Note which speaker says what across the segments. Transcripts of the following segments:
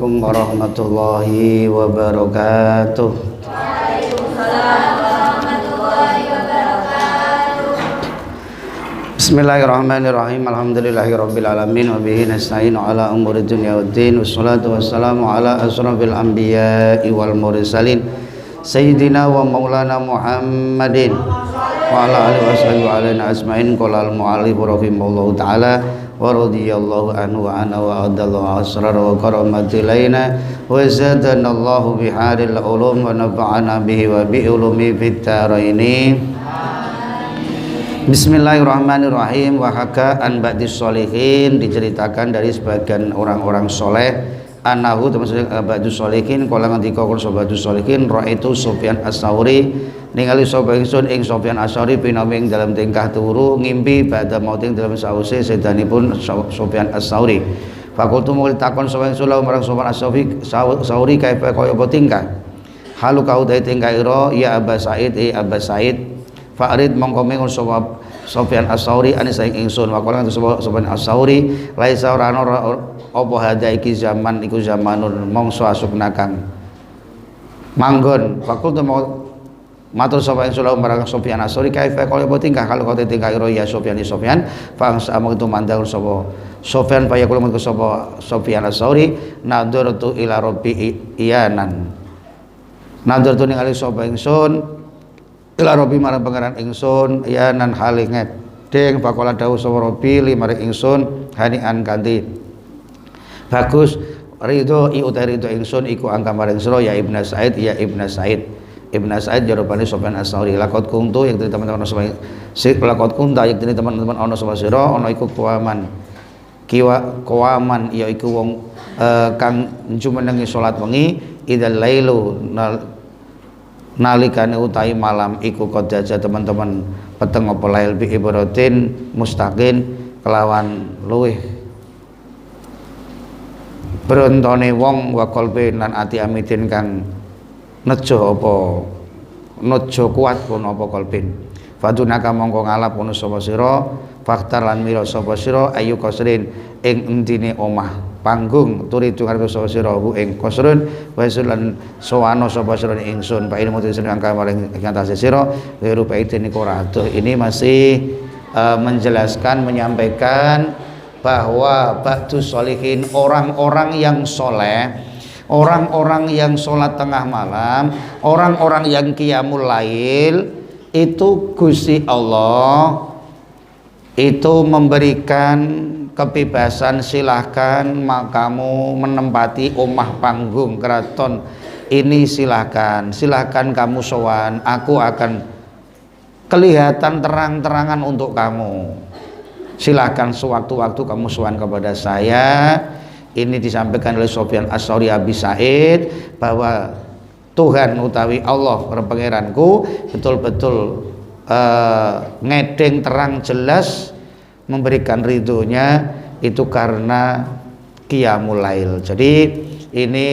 Speaker 1: Assalamualaikum warahmatullahi wabarakatuh.
Speaker 2: Waalaikumsalam warahmatullahi wabarakatuh.
Speaker 1: Bismillahirrahmanirrahim. Alhamdulillahirabbil alamin wa bihi nasta'inu ala umuri dunya waddin. Wassalatu wassalamu ala asrofil anbiya'i wal mursalin sayyidina wa maulana Muhammadin wa ala alihi washabihi wa alaina asma'in. Qala al-mu'allif rahimahullahu ta'ala wa radiyallahu anhu wa ana wa adallahu asrar wa karamati laina wa zadanallahu biharil ulum wa nafa'ana bihi wa bi ulumi fit dharaini. Bismillahirrahmanirrahim. Wa haka an ba'dis sholihin, diceritakan dari sebagian orang-orang soleh, anahu termasuk ba'dus sholihin, kala ngendika ba'dus sholihin, ra'aitu Sufyan as-Tsauri, ningali sapa ingsun ing Sufyan as-Tsauri pinaming dalam tingkah turu ngimpi badha mauting dalam sause sedanipun Sufyan as-Tsauri. Fakultu mul takon sapa ingsun lalu marang Sufyan as-Tsauri kaifa kaya apa tingkah. Halu kau dai tingkah ira ya Aba Said Aba Said. Fa'rid mongko mingun sapa Sufyan as-Tsauri anis ing ingsun waqala Sufyan as-Tsauri laisa ora ana apa hada iki zaman iku zamanun mongso asupna kang manggon. Fakultu matur sapa ingsun marang Sufyan as-Tsauri kaifa kaya apa tingkah kalau kau tingkah ira ya Sufyan fangsa amung itu mandang sapa Sufyan fa yaqulu mengko sapa Sufyan as-Tsauri nadhartu ila rabbi iyanan. Nadhartu ningali sapa ingsun ila Rabbi marang pangeran ingsun ya nan hale ngedeng bakola dawuh sapa Rabbi li marang ingsun hanian kanthi bagus ridho utai ridho ingsun iku angka marang sira ya Ibnu Said ya Ibnu Said. Ibnu Said jarupane Sufyan as-Tsauri lakot kuntu yang teman-teman ono lakot kunta yang teman-teman ono sapa sira ono iku kawaman ya iku wong kang jumenengi salat wengi idal lailu nalikane utai malam iku kodaja teman-teman peteng apa lail bi ibrotin mustaqin kelawan luweh berontone wong wa qalbi lan ati amitin kang nejo kuat pun apa qalbin fadunaka mongko ngalap ono sapa sira faktar lan mira sapa sira ayu qasrin ing endine omah panggung turitu ngarep sapa sira ing qasrun wa lan sowana sapa sira ingsun pa ilmu sing angka maring ngatasi sira rupa itu niku ora adoh. Ini masih menjelaskan menyampaikan bahwa ba'dus sholihin orang-orang yang soleh, orang-orang yang sholat tengah malam, orang-orang yang qiyamul lail itu Gusti Allah itu memberikan kebebasan, silahkan kamu menempati omah panggung keraton ini, silahkan kamu sowan, aku akan kelihatan terang-terangan untuk kamu, silahkan sewaktu-waktu kamu sowan kepada saya. Ini disampaikan oleh Sufyan as-Tsauri Abi Said bahwa Tuhan utawi Allah pangeranku betul-betul ngedeng terang jelas memberikan ridhonya itu karena qiyamul lail. Jadi ini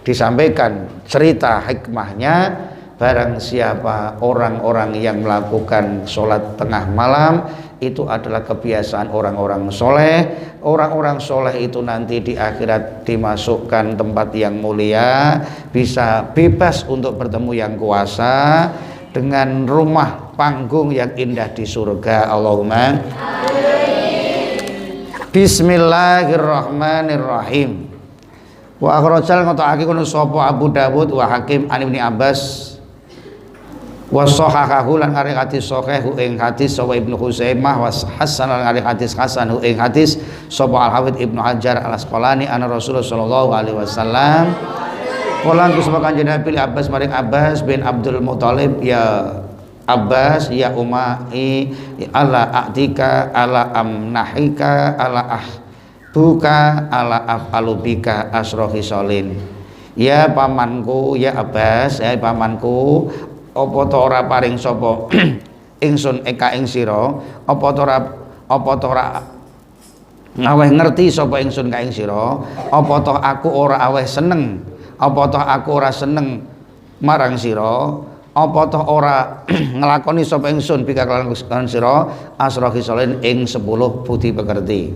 Speaker 1: disampaikan cerita hikmahnya, barang siapa orang-orang yang melakukan sholat tengah malam itu adalah kebiasaan orang-orang soleh. Orang-orang soleh itu nanti di akhirat dimasukkan tempat yang mulia, bisa bebas untuk bertemu yang kuasa dengan rumah panggung yang indah di surga. Allahumma Bismillahirrahmanirrahim. Wa akhrajal ngotokake kono sapa Abu Dawud wa Hakim an Ibnu Abbas wa sahahahu lan ari hadis sahih ing hadis sapa Ibnu Khuzaimah wa hasan lan ari hadis hasan ing hadis sapa Al-Hafidz Ibnu Hajar Al-Asqalani ana Rasulullah sallallahu alaihi wasallam qala kusama kanjeng Nabi Abbas maring Abbas bin Abdul Muthalib ya Abbas ya umai ala atika ala amnahika ala buka ala afalubika asrohi solin. Ya pamanku ya Abbas ya pamanku apa to ora paring sapa ingsun eka ing sira apa to ora ngaweh ngerti sapa ingsun ka ing sira apa to aku ora aweh seneng apa to aku ora seneng marang sira apa to ora nglakoni sapa ingsun bika kelawan sira asrohi solin ing 10 budi pekerti.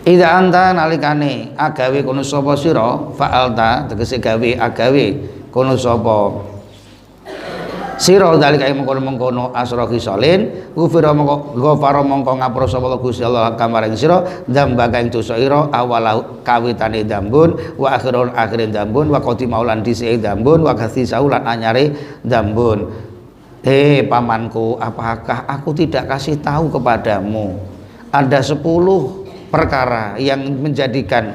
Speaker 1: Ida anta nalikane agawe kono sapa sira fa'alta tegese gawe agawe kono sapa sira dalika mengkono-mengkono asra khisalin ghufira mongko ghafara mongko ngapura sapa Gusti Allah kamaring sira dzamba ing dosa ira awal kawitane dambun wa akhirul akhirin dambun wa qatimaulan dhisike dambun wa ghathi saulan anyare dambun. Pamanku, apakah aku tidak kasih tahu kepadamu ada 10 perkara yang menjadikan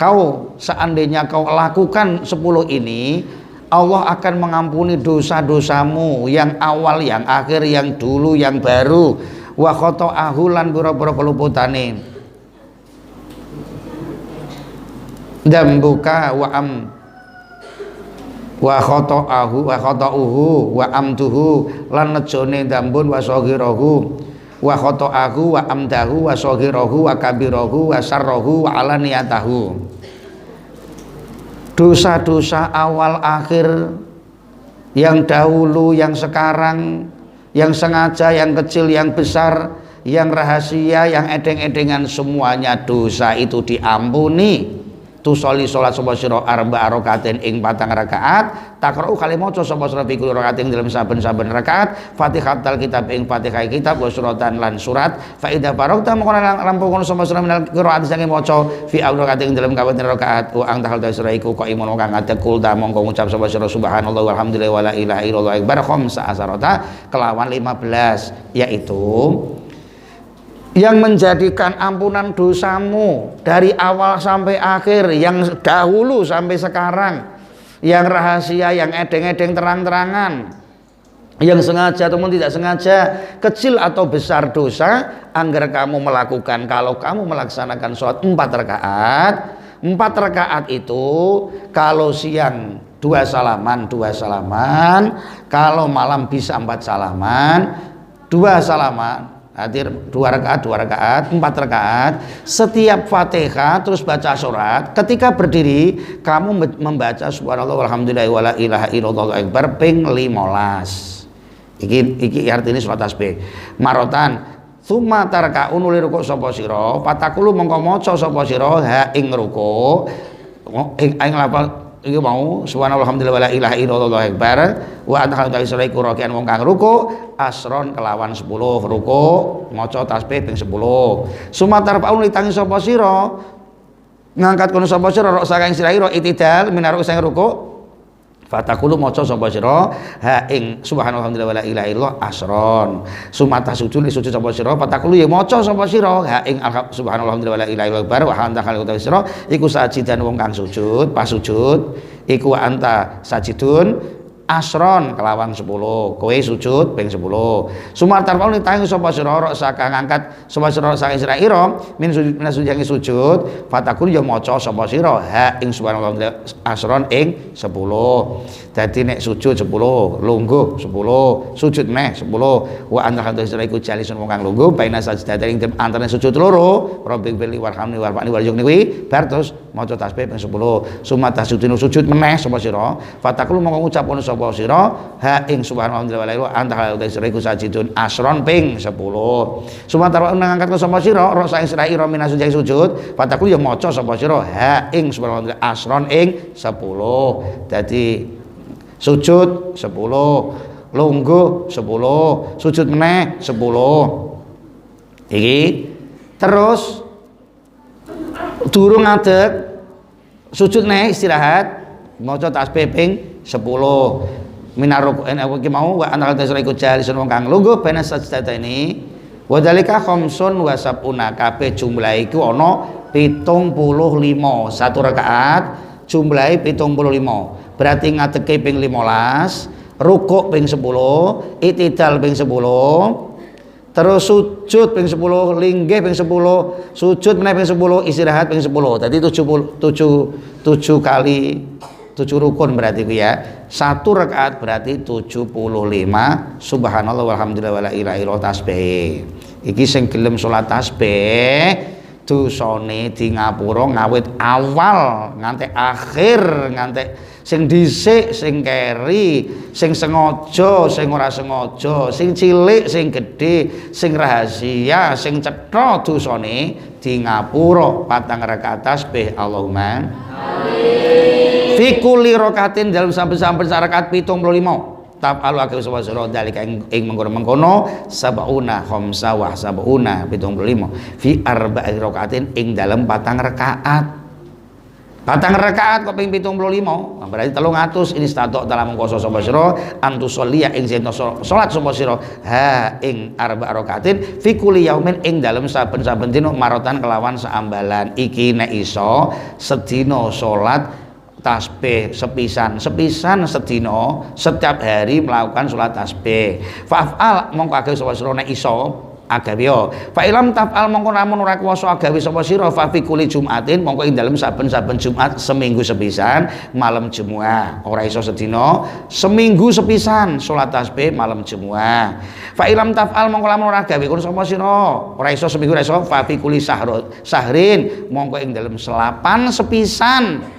Speaker 1: kau seandainya kau lakukan 10 ini Allah akan mengampuni dosa-dosamu yang awal, yang akhir, yang dulu, yang baru. Wa khata'ahu lan pira-pira keluputane. Dambuka wa khata'uhu wa amduhu lan nejone dambun wa saghirahu wa khata'ahu wa amdahu wa saghirahu wa kabirahu wa sarrahu wa alaniyatahu. Dosa-dosa awal akhir, yang dahulu, yang sekarang, yang sengaja, yang kecil, yang besar, yang rahasia, yang edeng-edengan, semuanya dosa itu diampuni. Tu soli sholat sapa sira arba rakaat ing 4 rakaat takra'u kali maca sapa sira fi kulli rakaatin dalam saben-saben rakaat Fatihatul kitab ing Fatihah kitab wa suratan lan surat fa idza faragta mongko rampung sapa sira minal qiraat saking maca fi rakaat ing dalam kawitan rakaat wa ang tahal sira iku kok imun kang adekul ta mongko ngucap sapa sira subhanallah walhamdulillah wala ilaha illallah akbar khamsa asarata kelawan 15 yaitu yang menjadikan ampunan dosamu dari awal sampai akhir, yang dahulu sampai sekarang, yang rahasia, yang edeng-edeng terang-terangan, yang sengaja ataupun tidak sengaja, kecil atau besar dosa, agar kamu melakukan. Kalau kamu melaksanakan sholat 4 rakaat, 4 rakaat itu kalau siang 2 salaman, kalau malam bisa 4 salaman, 2 salaman, hadir 2 rakaat, 4 rakaat. Setiap Fatihah terus baca surat. Ketika berdiri kamu membaca subhanallah walhamdulillah wala ilaha illallah akbar ping 15. Iki artine surat tasbih. Marotan summa tarka'un li ruku' sapa sira, fatakulu mongko maca sapa sira ha ing ruku'. Ing lafal iki mau subhanallah walhamdulillah wala ilaha illallah akbar wa anta khalaqta israiku rakian wong kang ruku asron kelawan 10 ruku maca tasbih ping 10 sumatar paun litangi sapa sira ngangkat kono sapa sira rok saking sira itidal minaru sang ruku fatakulu maca sapa sira ha ing subhanallah walhamdulillah wala ilaha illallah asron sumata sujud sapa sira fatakulu ya maca sapa sira ha ing subhanallah walhamdulillah wala ilaha illallah akbar wa anta khalaqta sira iku sajidan wong kang sujud pas sujud iku anta sajidun asron kelawan 10 kowe sujud ping 10 sumartar pauli tangi sapa sira rok saka ngangkat sapa sira saking sira ira min sujud fatakul ya maca sapa sira ha ing subhanallah asron ing 10 dadi nek sujud 10 lungguh 10 sujud meh 10 wa anta kanta sira iku jalisun wong kang lungguh baina sajdata ing antane sujud loro rabbik fili warhamni warfani warzuqni kuwi bar terus maca tasbih ping 10 sumata sujud meneh sapa sira fatakul mongko ngucap ono sapa sira ha ing subhanallah wa anta khalaqta sira iku sajidun asron ping 10 sumatara ngangkat sapa sira ro saing sira ira minas sujud fatakul ya maca sapa sira ha ing subhanallah asron ing 10 dadi sujud 10 lungguh 10 sujud meneh 10 iki terus durung ngadeg sujud neh istirahat maca tasbih ping 10 minaruku iki mau wa anal tasra iku jalisun wong kang lungguh bena sajdata ini wa dzalika khamsun wa sabuna kabeh jumlah iku ana 75 satu rakaat jumlahe 75 berarti ngadeke ping 15 rukuk ping 10 itidal ping 10 terus sujud ping 10 linggih ping 10 sujud meneh ping 10 istirahat ping 10 dadi 7 kali 7 rukun berarti ku ya. 1 rakaat berarti 75 subhanallah walhamdulillah wala ilaha illallah tasbih. Iki sing gelem salat tasbih dosane di ngapura ngawit awal nganti akhir nganti Sing dhisik, sing keri, sing sengaja, sing ora sengaja, sing cilik, sing gedhe, sing rahasia, sing cetha dosane di ngapura 4 rakaat tasbih. Allahumma amin. Fi kulli rakaatin dalam saben-saben rakaat 75. Taf'alu akeh sapa sira dalika ing mengkono sab'una khamsa wa sab'una 75 fi arba'i rakaatin ing dalam 4 rakaat. 4 rakaat kok ping 75 berarti 300 ini statok dalam mengkoso sapa sira antusolliya ing sento salat sapa sira ha ing arba' rakaatin fi kulli yaumin ing dalam saben-saben dina marotan kelawan saambalan. Iki nek iso sedina salat tasbih sepisan sedina setiap hari melakukan sholat tasbih. Fa'al mongko agawe sapa sira nek iso agawe. Fa ilam taf'al mongko lamun ora kuwasa agawe sapa sira fa fi kulli jumatin mongko ing dalem saben-saben Jumat seminggu sepisan malam Jumat. Ora iso sedina seminggu sepisan sholat tasbih malam Jumat. Fa ilam taf'al mongko lamun ora gawe kono sapa sira ora iso seminggu ora iso fa fi kulli sahrin mongko ing dalem selapan sepisan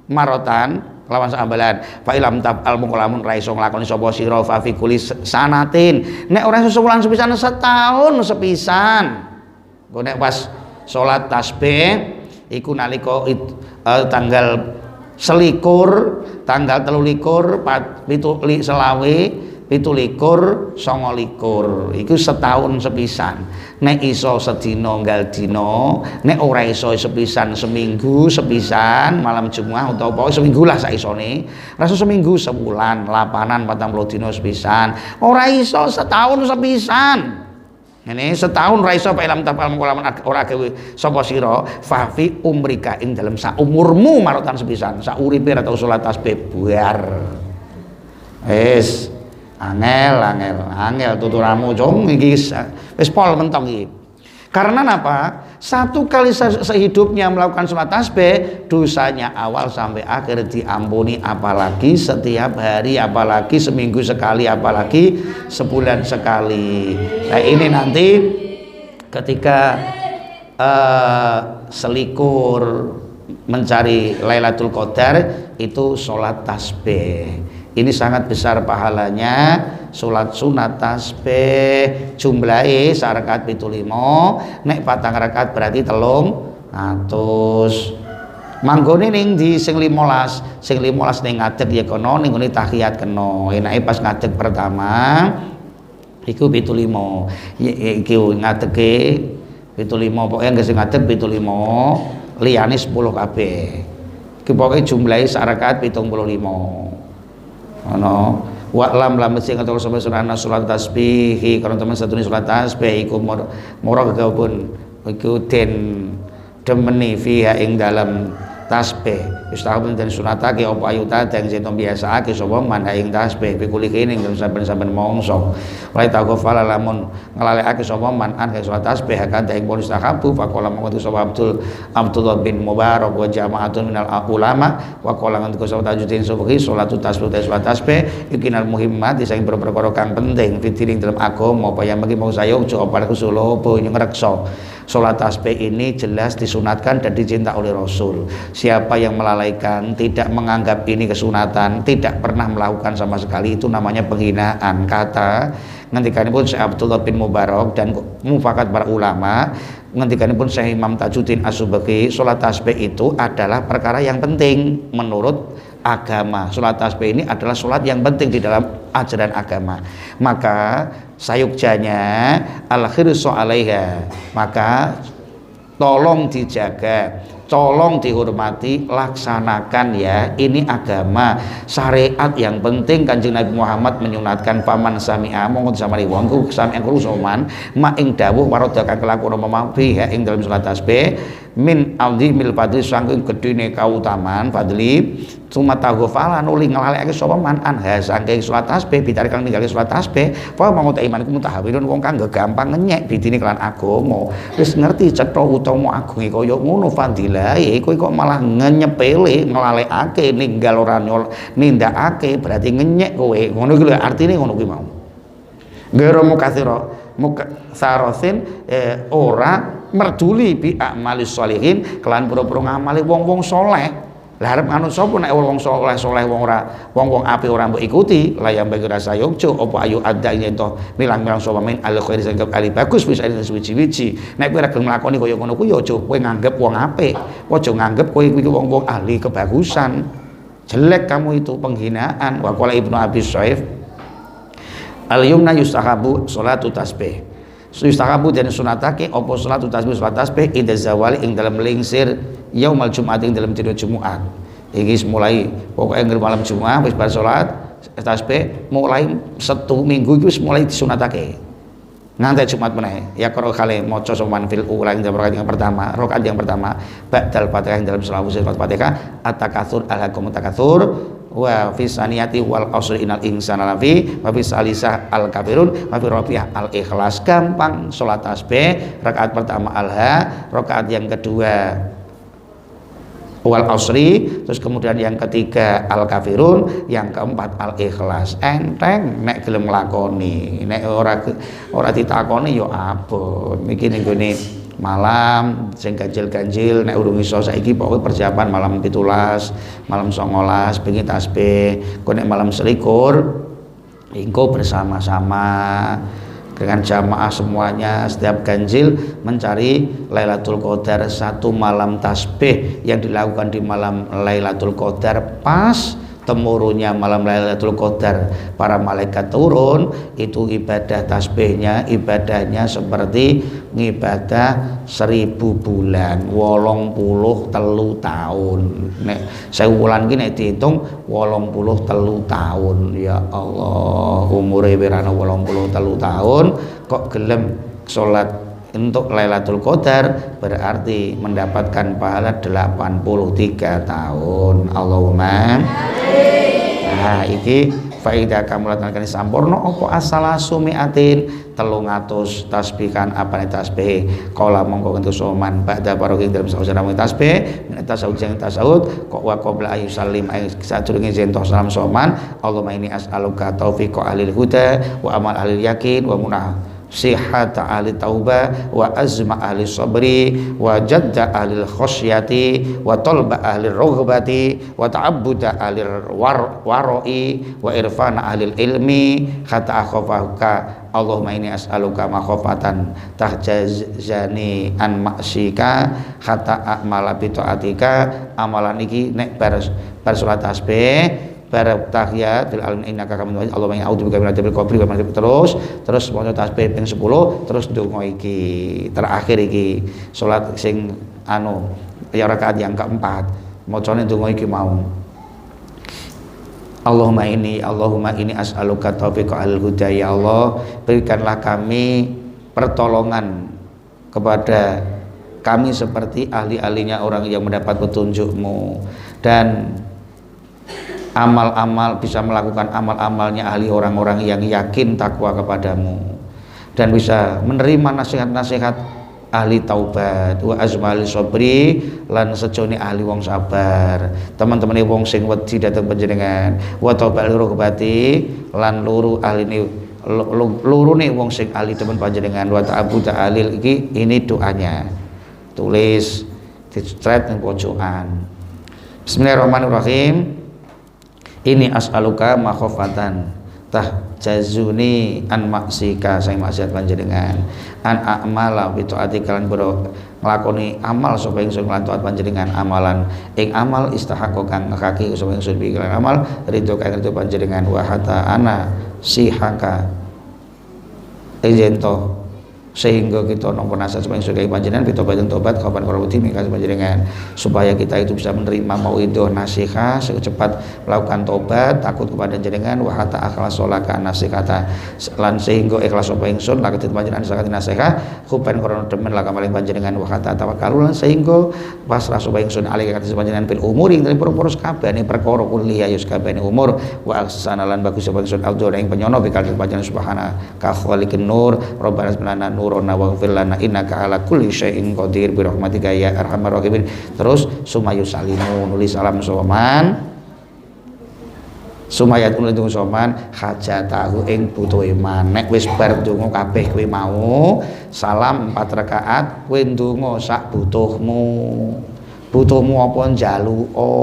Speaker 1: marotan lawan saambalan. Fa ilam taf'al mongko lamun ra iso nglakoni sapa sira fa fi kulli sanatin nek ora iso sewulan sepisan setahun sepisan. Engko nek pas salat tasbih iku nalika tanggal 21 tanggal 23 27 iku setahun sepisan. Nek iso sedina nggal dina, nek ora iso sepisan seminggu sepisan malam Jumat utawa seminggu lah sak isone. Rasa seminggu sebulan, lapanan 40 dina sepisan. Ora iso setahun sepisan. Ngene setahun ra iso pak ilam tapal mengko lamun ora gawe sapa sira fa fi umrika ing dalem sak umurmu marotan sepisan, sak uripe ra tau salat tasbih buar. Angel tuturamu jong iki wis pol mentok iki. Karena apa? Satu kali sehidupnya melakukan sholat tasbih, dosanya awal sampai akhir diampuni, apalagi setiap hari, apalagi seminggu sekali, apalagi sebulan sekali. Nah ini nanti ketika selikur mencari Lailatul Qadar itu sholat tasbih. Ini sangat besar pahalanya. Sholat sunat tasbih jumlahe sarakaat 75 nek 4 rakaat berarti 300. Manggone ning di sing 15 ning ngadeg ya kono ning ngene tahiyat kena. Enake pas ngadeg pertama iku 75 iki ngadege 75 pokoke anggere sing ngadeg 75 liyane 10 kabeh. Iki pokoke jumlahe sarakaat 75. Ono wa'lam lam sing atau sampai sunana salat tasbih kalau teman satu ini salat tasbih iku murah kegabun iku den demeni fiha ing dalam tasbih yustahab dan sunatake apa ayuta dan sentom biasaake sapa man ing tasbih pikuli kene ing saben-saben mongso wa taghfala lamun nglalekake sapa man an salat tasbih akan ing polis tahabu faqala mongko sapa Abdullah bin Mubarak wa jama'atun minal ulama wa qala ngendika sapa Tajuddin Subhi salatut tasbih ikinal muhimmat sing perkara kang penting fitiring dalam agama apa yang bagi mau saya ojo apa kusulo apa ngreksa. Salat tasbih ini jelas disunatkan dan dicinta oleh Rasul. Siapa yang melalaikan, tidak menganggap ini kesunatan, tidak pernah melakukan sama sekali, itu namanya penghinaan. Kata ngendikanipun Syekh Abdullah bin Mubarak dan mufakat para ulama, ngendikanipun Syekh Imam Tajuddin As-Subki, salat tasbih itu adalah perkara yang penting menurut agama. Salat tasbih ini adalah salat yang penting di dalam ajaran agama. Maka sayukjanya al-khirsu 'alaiha, maka tolong dijaga, tolong dihormati, laksanakan ya. Ini agama, syariat yang penting. Kanjeng Nabi Muhammad menyunatkan paman sami'a mongko samari wong ku sami'a krusoman ma ing dawuh warodakan kelakuan mamafi ha ing dalam salat tasbih min azimil fadli saking gedene kautamaan fadli cuma taghfala nuli nglalekake sapa man anha saking salat tasbih bitari kang ninggali salat tasbih fa mangko imanku mutahawirun wong kang gampang ngenyek bidine kelan agama wis ngerti cetha utama agunge kaya ngono fadilahe kowe kok malah nyepele nglalekake ninggal ora nindakake berarti ngenyek kowe ngono iki lho artine ngono kuwi mau gero mukasarosin ora merduli bi a'malis sholihin kelan pura-pura ngamali wong-wong soleh. Lah arep anu sapa nek wong saleh wong apik ora mbok ikuti, la yang bagi rasa yokjo apa ayu ada yen to milang-milang sapa men al khair sing kali bagus wis ada suci-suci. Nek kowe ora gelem nglakoni kaya ngono kuwi ya aja kowe nganggep wong apik, aja nganggep kowe kuwi wong ahli kebagusan. Jelek kamu itu, penghinaan. Wa qala Ibnu Abi Syaif al-yumna yustahabu sholatu tasbih. Yustahabu dan sunatake apa sholatu tasbih salat tasbih ida zawali ing dalam lingsir yaumal Jumat ing dalam dina Jumat. Iki mulai pokoke ngger malam Jumat wis bar salat tasbih mulai setu minggu iki wis mulai disunatake. Nganti Jumat meneh ya karo kale maca soman fil ula ing rakaat yang pertama ba'dal Fatihah ing dalam selawase Fatihah at-takatsur alhaqum takatsur wa fi saniyati wal qasr inal insana lafi wa fi salisah al kafirun wa fi rabi'ah al ikhlas. Gampang salat tasbih rakaat pertama alha, rakaat yang kedua wal asri, terus kemudian yang ketiga al kafirun, yang keempat al ikhlas. Enteng nek gelem nglakoni, nek ora ditakoni yo abot. Iki ning gone malam sing ganjil-ganjil nek urung iso saiki pokoke persiapan malam 17, malam 19 pengen tasbih. Kok nek malam 21 engko bersama-sama dengan jamaah semuanya setiap ganjil mencari Lailatul Qadar, satu malam tasbih yang dilakukan di malam Lailatul Qadar pas temurunnya malam Lailatul Qadar, para malaikat turun, itu ibadah tasbihnya ibadahnya seperti ngibadah 1000 bulan 83 tahun. Nek 1000 wulan ki nek diitung 83 tahun. Ya Allah, umure werana 83 tahun kok gelem salat untuk Lailatul Qadar, berarti mendapatkan pahala 83 tahun. Allahumma nah iki faedah kamulat nalkani sampurna apa asala sumiatin 300 tasbihan apane tasbih kala mongko entuk soman ba'da baroking dalam sausana tasbih min tasawuf jang tasawuf kok wa qabla ayu salim ay sadurunge zentoh salam soman Allahumma inni as'aluka taufiqa alil huda wa amal alil yakin wa munah sihat ahli taubah wa azma ahli sabri wa jadda ahli khosyati wa talba ahli rughbati wa ta'abbuda ahli waroi wa irfana ahli ilmi kata akhafaka Allahumma inni as'aluka makhafatan tahjazani an maksika kata a'mala bi ta'atika. Amalan iki nek bar salat tasbih bar tahiyat fil alamin innaka hamidum majid Allahumma a'udzubika min adzabil qabri wa min terus maca tasbih ping 10 terus ndonga iki terakhir iki salat sing anu ya rakaat yang keempat macane ndonga iki mau Allahumma ini as'aluka taufiqa al huda. Ya Allah, berikanlah kami pertolongan kepada kami seperti ahli-ahlinya orang yang mendapat petunjuk-Mu, dan amal-amal bisa melakukan amal-amalnya ahli orang-orang yang yakin takwa kepadamu, dan bisa menerima nasihat-nasihat ahli taubat wa azmali sabri lan sejone ahli wong sabar, teman-teman wong sing wedi dhateng panjenengan wa taubat rughbati lan luru ahline lurune wong sing ahli temen panjenengan wa ta'abbud alil. Ini doanya, tulis di thread ning pojokan. Bismillahirrahmanirrahim. Ini as'aluka makhofatan tahjazuni an maksika sing maksiat panjenengan an a'mala bi taati kalan boro nglakoni amal sapa ingsun lan taat panjenengan amalan ing amal istahaqo kang ngakaki sapa ingsun bi kalan amal ridho kang ridho panjenengan wa hatta ana sihaka ejento sehingga kita nampa nasihat supaya sudah panjenengan pitobat dan tobat kapan korupsi mengkas panjenengan supaya kita itu bisa menerima mauidhah nasihat secepat melakukan tobat takut kepada panjenengan wa hatta akhlas solaka nasikata lan sehingga ikhlas supaya ingsun laket panjenengan sakati nasihat kupan korona demen laka maling panjenengan wa hatta tawakkalul lan sehingga pasrah supaya ingsun alih kata panjenengan bil umur ing dalem perkara kabehane perkara kuliah yus kabehane umur wa aksanalan bagus supaya ingsun aldo ing penyono bikal panjenengan subhana ka khaliqin nur rabbana subhana nurona waghfir lana innaka ala kulli syai'in qadir bi rahmatika ya arhamar rahimin. Terus sumayu salimu nulis salam soman sumayat nulis soman hajatahu ing butuhe man. Nek wis bar ndonga kabeh kowe mau salam 4 rakaat kowe ndonga sak butuhmu butuhmu apa njaluka.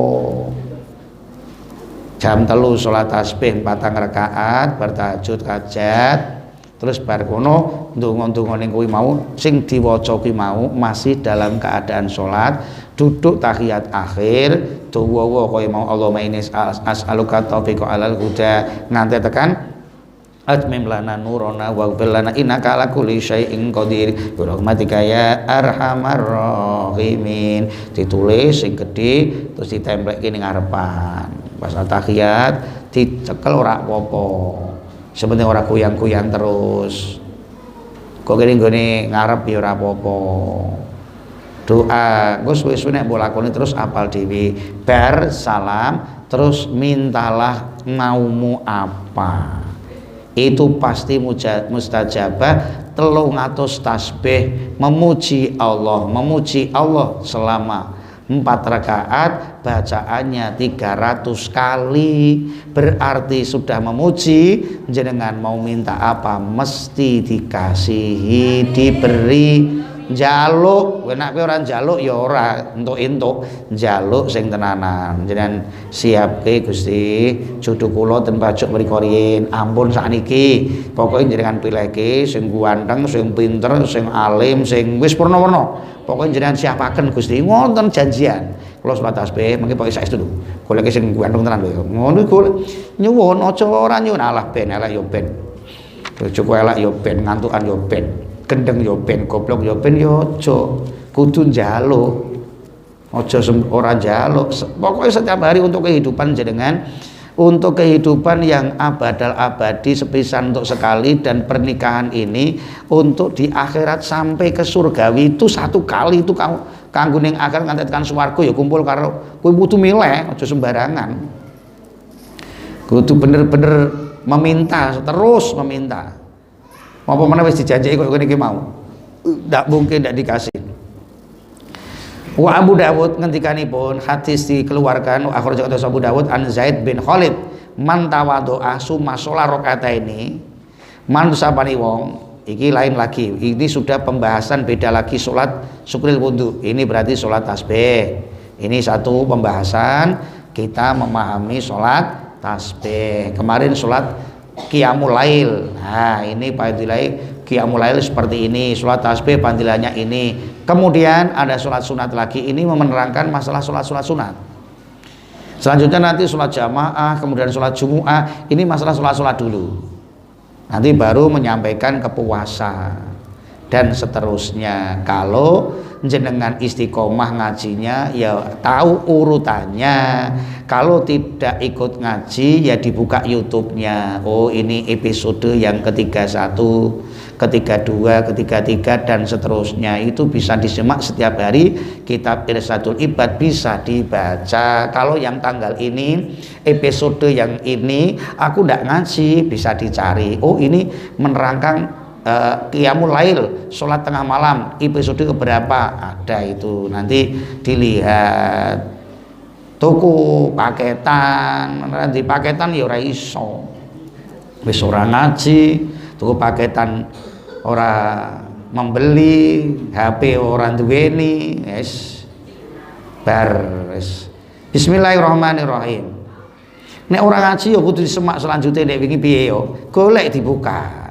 Speaker 1: Jam 3 salat tasbih 4 rakaat, bertahajud hajat, terus bar kono ndonga-ndonga ning kuwi mau sing diwaca kuwi mau masih dalam keadaan salat, duduk tahiyat akhir, dawa kaya mau Allahumma inni as'aluka taufiqa alal huda nganti tekan atmim lana nurana waghfir lana innaka ala kulli syai'in qadir bi rahmatika ya arhamar rahimin. Ditulis sing gedhe terus ditempleke ning ngarepan. Pas tahiyat dicekel ora apa-apa. Sebenarnya ora goyang-goyang terus. Kok kene nggone ngarep ya ora apa-apa. Doa, engko suwe-suwe nek mbok lakoni terus apal dhewe. Bar salam terus mintalah maumu apa. Itu pasti mustajabah. 300 tasbih memuji Allah selama 4 rakaat, bacaannya 300 kali, berarti sudah memuji. Jenengan mau minta apa mesti dikasihi, diberi. Njaluk, nek kowe ora njaluk ya ora entuk-entuk, njaluk sing tenanan. Jenengan siapke Gusti, jodoh kula ten pajak mriko riyin, ampun sakniki. Pokoke jenengan pilihke sing ganteng, sing pinter, sing alim, sing wis purna-purna. Pokoke jenengan siapaken Gusti, ngoten janjian. Kula salat tasbih mengki pokoke saestu lho. Goleke sing ganteng tenan lho. Ngono iku nyuwun aja ora nyuwun alah ben elek ya ben. Bojoku elek ya ben, ngantukan ya ben. Gendeng yo ben, goblok yo ben yo aja kudu njaluk. Aja ora njaluk. Pokoknya setiap hari untuk kehidupan jenengan, untuk kehidupan yang abadal abadi sepisan untuk sekali, dan pernikahan ini untuk di akhirat sampai ke surgawi itu 1 kali itu kanggo ning akhirat nganti tekan swarga ya kumpul karo kowe kudu milih, aja sembarangan. Kudu bener-bener meminta, terus meminta. Apa mana wis dijanjiki kok ngene iki mau. Ndak mungkin ndak dikasih. Wa Abu Dawud ngendikanipun hadis dikeluarkan akhrajahu Abu Dawud an Zaid bin Khalid man tawaddo'a summa sholat rakaataini man sapani wong iki lain lagi. Ini sudah pembahasan beda lagi salat syukril wudu. Ini berarti salat tasbih. Ini satu pembahasan kita memahami salat tasbih. Kemarin salat Qiyamul Lail. Nah, ini fadilah Qiyamul Lail seperti ini, salat tasbih fadilahnya ini. Kemudian ada salat sunat lagi, ini menerangkan masalah salat-salat sunat. Selanjutnya nanti salat jamaah, kemudian salat Jumu'ah, ini masalah salat-salat dulu. Nanti baru menyampaikan ke puasa dan seterusnya. Kalau jenengan istiqomah ngajinya ya tahu urutannya. Kalau tidak ikut ngaji ya dibuka YouTube-nya. Oh, ini episode yang ke-31, ke-32, ke-33 dan seterusnya. Itu bisa disimak setiap hari. Kitab Irsyadul Ibad bisa dibaca. Kalau yang tanggal ini, episode yang ini aku tidak ngaji, bisa dicari. Oh, ini menerangkan Qiyamul Lail, sholat tengah malam, episode keberapa ada itu, nanti dilihat. Tuku paketan, nanti paketan ya ora iso, wis ora ngaji, tuku paketan ora membeli, HP ora duweni, wis bar wis. Bismillahirrahmanirrahim. Nek ora ngaji ya kudu disemak selanjutnya nek wingi piye ya, golek dibuka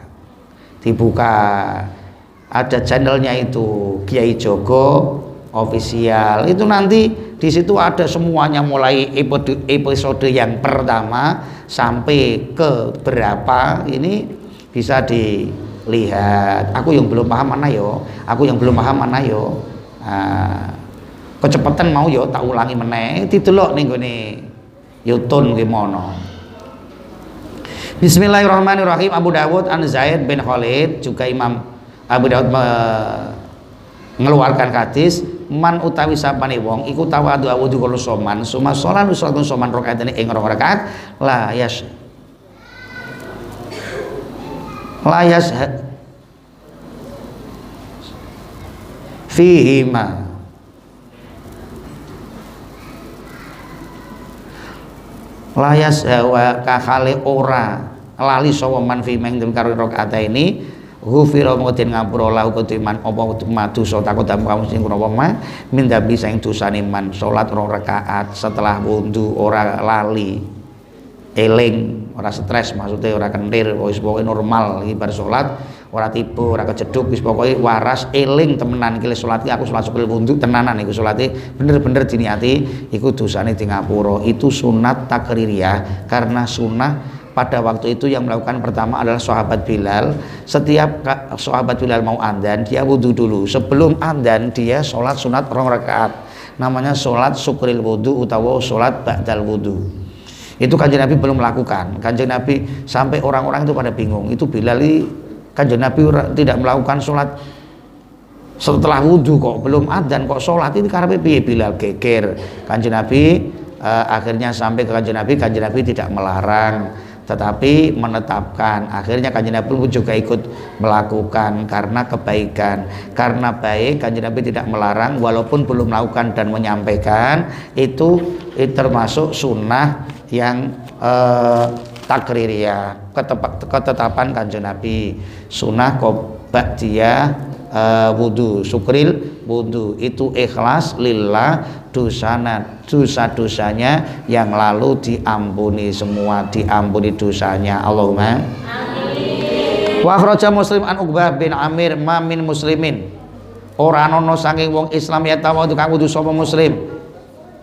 Speaker 1: ada channelnya itu Kiai Jogo official. Itu nanti di situ ada semuanya mulai episode yang pertama sampai ke berapa ini bisa dilihat. Aku yang belum paham mana yo, kecepatan mau yo tak ulangi meneh didelok ning gone YouTube gimana. Bismillahirrahmanirrahim. Abu Dawud an Zaid bin Khalid, juga Imam Abu Dawud mengeluarkan hadis man utawi sapane wong iku tawadhu wudu kala soman suma sholat usul soman rakaatane ing 2 rakaat la yas fihima layas hawa kahale ora lali sawa man fi meng karo rakaat ini ghufira mongko den ngapura lahu kedue man apa madosa takon kamu sing apa mah minta bisa ing dosane man salat 2 rakaat setelah wudu ora lali eling ora stres maksudnya ora kentir wis pokoke normal iki bar salat ora tiba ora kejeduk wis pokoke waras eling temenan iki salat iki aku salat syukur wudu tenanan iku salate bener-bener diniati iku dosane di ngapura. Itu sunat takririyah karena sunnah pada waktu itu yang melakukan pertama adalah sahabat Bilal. Setiap sahabat Bilal mau adzan dia wudu dulu, sebelum adzan dia sholat sunat 2 rakaat namanya sholat syukril wudu utawa sholat ba'dal wudu. Itu Kanjeng Nabi belum melakukan. Kanjeng Nabi sampai orang-orang itu pada bingung, itu Bilal Kanjeng Nabi tidak melakukan sholat setelah wudhu kok belum adzan kok sholat, ini karena piye Bilal geger. Kanjeng Nabi akhirnya sampai ke Kanjeng Nabi tidak melarang tetapi menetapkan. Akhirnya Kanjeng Nabi pun juga ikut melakukan karena kebaikan, karena baik. Kanjeng Nabi tidak melarang walaupun belum melakukan dan menyampaikan. Itu termasuk sunnah yang takririyah, ketetapan Kanjeng Nabi. Sunnah ba'diyah wudu, syukril wudu itu ikhlas lillah, dosa-dosanya yang lalu diampuni semua, diampuni dosanya. Allahumma amin. Wa akhraja Muslim an Uqbah bin Amir ma min muslimin ora ana saking wong Islam ya tawadu kang wudu sapa muslim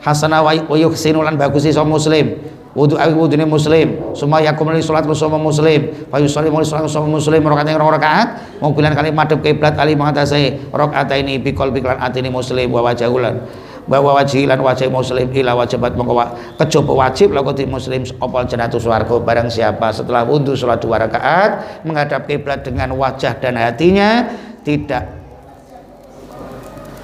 Speaker 1: hasanah wa yuhsinu lan bagusi sapa muslim wudu wudune muslim sumaya kumuli salat sapa muslim fa yusalli muli salat sapa muslim rakaat ing 2 rakaat mung bilan kali madhep kiblat ali mengatasi rakaat ini bi qalbi lan atine muslim wa wajahulan bahwa wajilan wajib muslim ila wajibat mongko kejaba wajib lakoti muslim apa jannatu swarga. Barang siapa setelah wudu salat 2 rakaat menghadap kiblat dengan wajah dan hatinya, tidak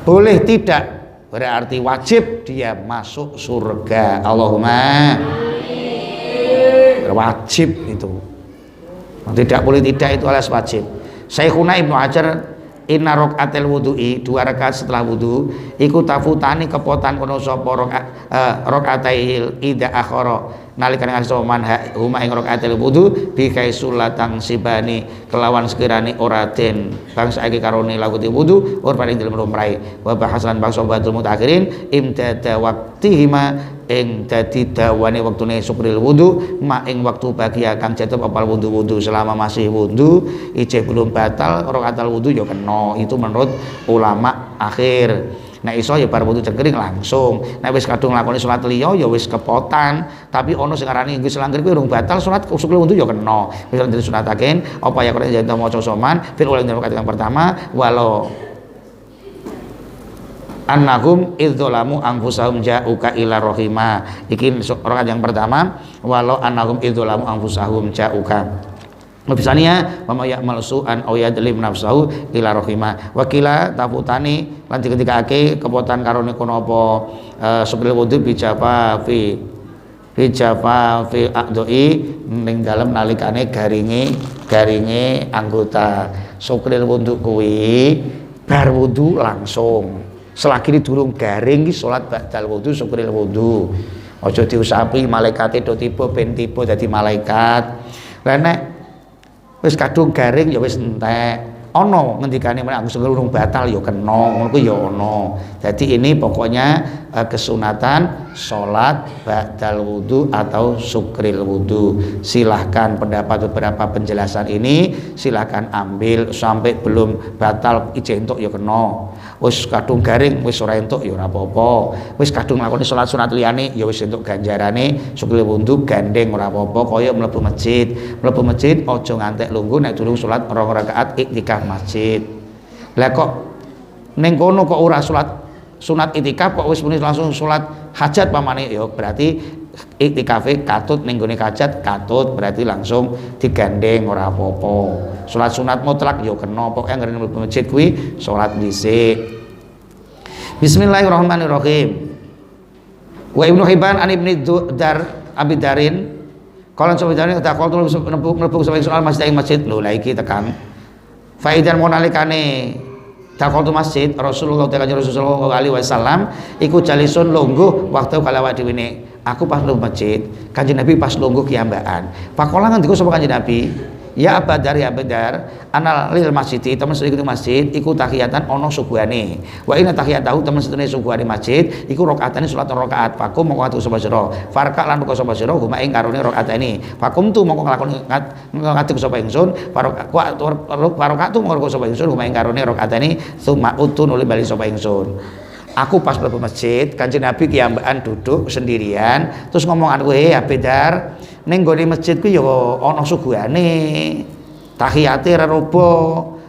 Speaker 1: boleh tidak berarti wajib dia masuk surga. Allahumma wajib itu, tidak boleh tidak, itu alias wajib. Syekhuna Ibnu Hajar inna raqatil wudu'i 2 rakaat setelah wudu iku tafutani kepotan kono sapa raqatil ida akhara nalikane asoman huma ing raqatil wudu bi kaisulatang sibani kelawan sekirane ora den bangsa iki karone lakuti wudu ur paring dalem rumrai wa bahasan bangsa badul mutakhirin imdada waqtihima ing dadi dawane wektune syukril wudu ma ing waktu bagia kang jatuh apal wudu selama masih wudu ijeh belum batal raqatul wudu ya kena. Itu menurut ulama akhir. Nah iso ya bar wudu cengkering langsung. Nek wis kadung nglakoni salat liya ya wis kepotan, tapi ana sing arani nggo selangkir kuwi urung batal salat syukril wudu ya kena. Wis disunataken apa ya kok yen maca soman fil ulang rakaat yang pertama walau annahum idzalamu anfusahum ja'uka ila rahima. Iki rakaat yang pertama walau annahum idzalamu anfusahum ja'uka bisaniya wa may ya'mal su'an aw yadlim nafsahu ila rahima. Wakila tafutani lan diketikake kepotan karone kono apa syukril wudu bijapa fi a'doi ning dalem nalikane garinge anggota. Syukril wudu kuwi bar wudu langsung, selagi durung garing iki salat ba'dal wudu syukril wudu. Aja diusapi malaikate do tiba ben tiba dadi malaikat. Lah nek wis kadung garing ya wis entek. Ana ngendikane menak syukril urung batal ya kena, ngono kuwi ya ana. Jadi ini pokoknya kesunatan salat ba'dal wudu atau syukril wudu. Silahkan pendapat beberapa penjelasan ini silahkan ambil sampai belum batal ijeh entuk ya kena. Wis kadung garing wis ora entuk ya ora apa-apa. Wis kadung nglakoni salat sunat liyane ya wis entuk ganjarane syukril wudu gandeng ora apa-apa. Kaya mlebu masjid aja ngantek lungguh nek durung salat 2 rakaat iktikaf masjid. Lah kok ning kono kok ora salat sunat iktikaf kok wis muni langsung salat hajat pamane ya berarti iktikafe katut ning gone hajat katut berarti langsung digandeng ora apa-apa. Salat sunat mutlak ya kena pokoke anggere mlebu masjid kuwi salat dhisik. Bismillahirrahmanirrahim. Wa Ibnu Hibban an Ibni Abi Darin kalau sebenarnya tak kalau mlebu sampai soal masjid lho la iki tekan faidan monalikane takol tu masjid Rasulullah sallallahu alaihi wasallam iku jalisun lungguh waktu kala awake dhewe aku pas lu masjid Kanjeng Nabi pas lungguh kiambaan pakola ngendika sapa Kanjeng Nabi ya abadar ya abadar anal lil masjid temen sedaya masjid iku tahiyatan ana subuhane wa inna tahiyatahu temen sedaya subuhane masjid iku rakaatane salat rakaat fakum mongko atu sapa sira farka lan kok sapa sira huma ing karone rakaatane fakum tu mongko nglakoni ngati sapa ingsun faraka tu mongko sapa ingsun huma ing karone rakaatane summa utun oleh bali sapa ingsun. Aku pas mlebu masjid, Kanjeng Nabi kiambakan duduk sendirian, terus ngomong aku, Abedar, ning gone masjid ku ya ana suguhane. Tahiyate rerobo.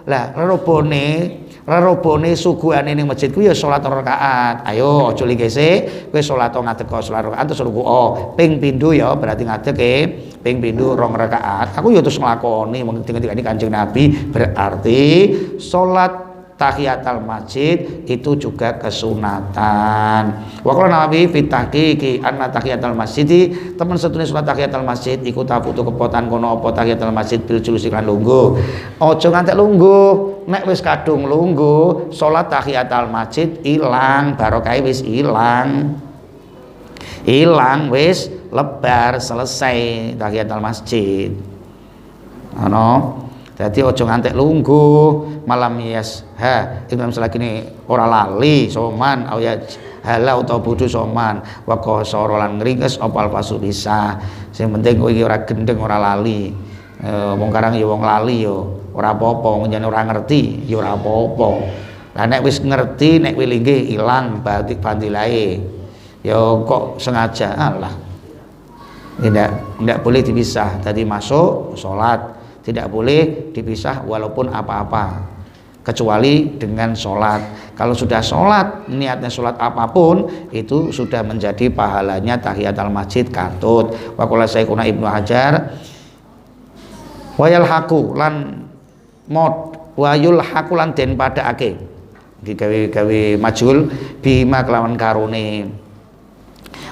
Speaker 1: Lah rerobone suguhane ning masjid ku ya salat rakaat. Ayo aja ligese, kowe salat ngadeg salat rakaat terus ruku ping pindho ya, berarti ngadeg ping pindho 2 rakaat. Aku ya terus nglakoni ngendikane Kanjeng Nabi, berarti salat tahiyatul masjid itu juga kesunatan. Wa qala Nabi fi tahqiqi anna tahiyatul masjid temen setune salat tahiyatul masjid iku tafutu kepotan kono apa tahiyatul masjid bil julusi kan lungguh. Aja ngantek lungguh, nek wis kadung lungguh salat tahiyatul masjid ilang, barokahe wis ilang. Ilang wis lebar selesai tahiyatul masjid. Jadi ojo ngantek lungguh malam Imam selagi ini ora lali soman au ya hala utawa bodho soman wa qasara lan ngringkes opal pasu bisa sing penting kowe iki ora gendeng ora lali wong karang ya wong lali ya ora apa-apa yen ora ngerti ya ora apa-apa lah nek wis ngerti nek wilinge ilang batik bandilae ya kok sengaja Allah tidak boleh dipisah tadi masuk sholat tidak boleh dipisah walaupun apa-apa kecuali dengan sholat. Kalau sudah sholat niatnya sholat apapun itu sudah menjadi pahalanya tahiyatul masjid katut. Wa qala Syekhuna Ibnu Hajar wayal haku lan mod wayul haku lan den padhaake digawe majul bima kelawan karone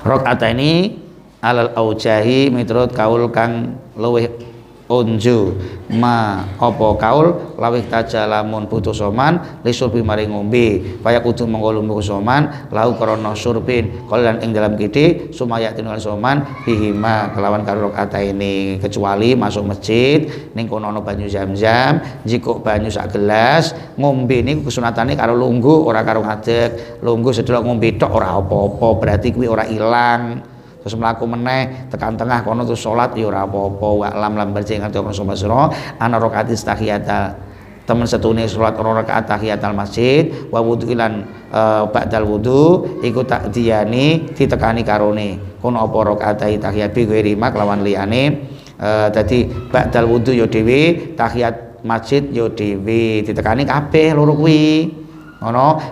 Speaker 1: rakaat ini alal aujahi miturut kaul kang luwih unju ma apa kaul lawih tajalamun putus soman lisurbi mari ngombe kaya kudu mengko soman lau krana surbin kolan ing dalam kidhe sumaya tinul soman bihima kelawan karo rakaat ini kecuali masuk masjid ning kono ana banyu Zam-Zam jikok banyu sak gelas ngombe niku kesunatane karo lungguh ora karo ngadeg lungguh sedelok ngombe tok ora apa-apa berarti kuwi ora ilang terus mlaku meneh tekan tengah kono terus salat ya ora apa-apa wa lam berjing ngerti ono sapa sira ana rakaat tahiyata temen setune salat 2 rakaat tahiyatul masjid wa wudu lan ba'dal wudu iku takdiyani ditekani karone kono apa rakaat tahiyat bi ghairi lawan liyane dadi ba'dal wudu ya dhewe tahiyat masjid ya dhewe ditekani kabeh loro kuwi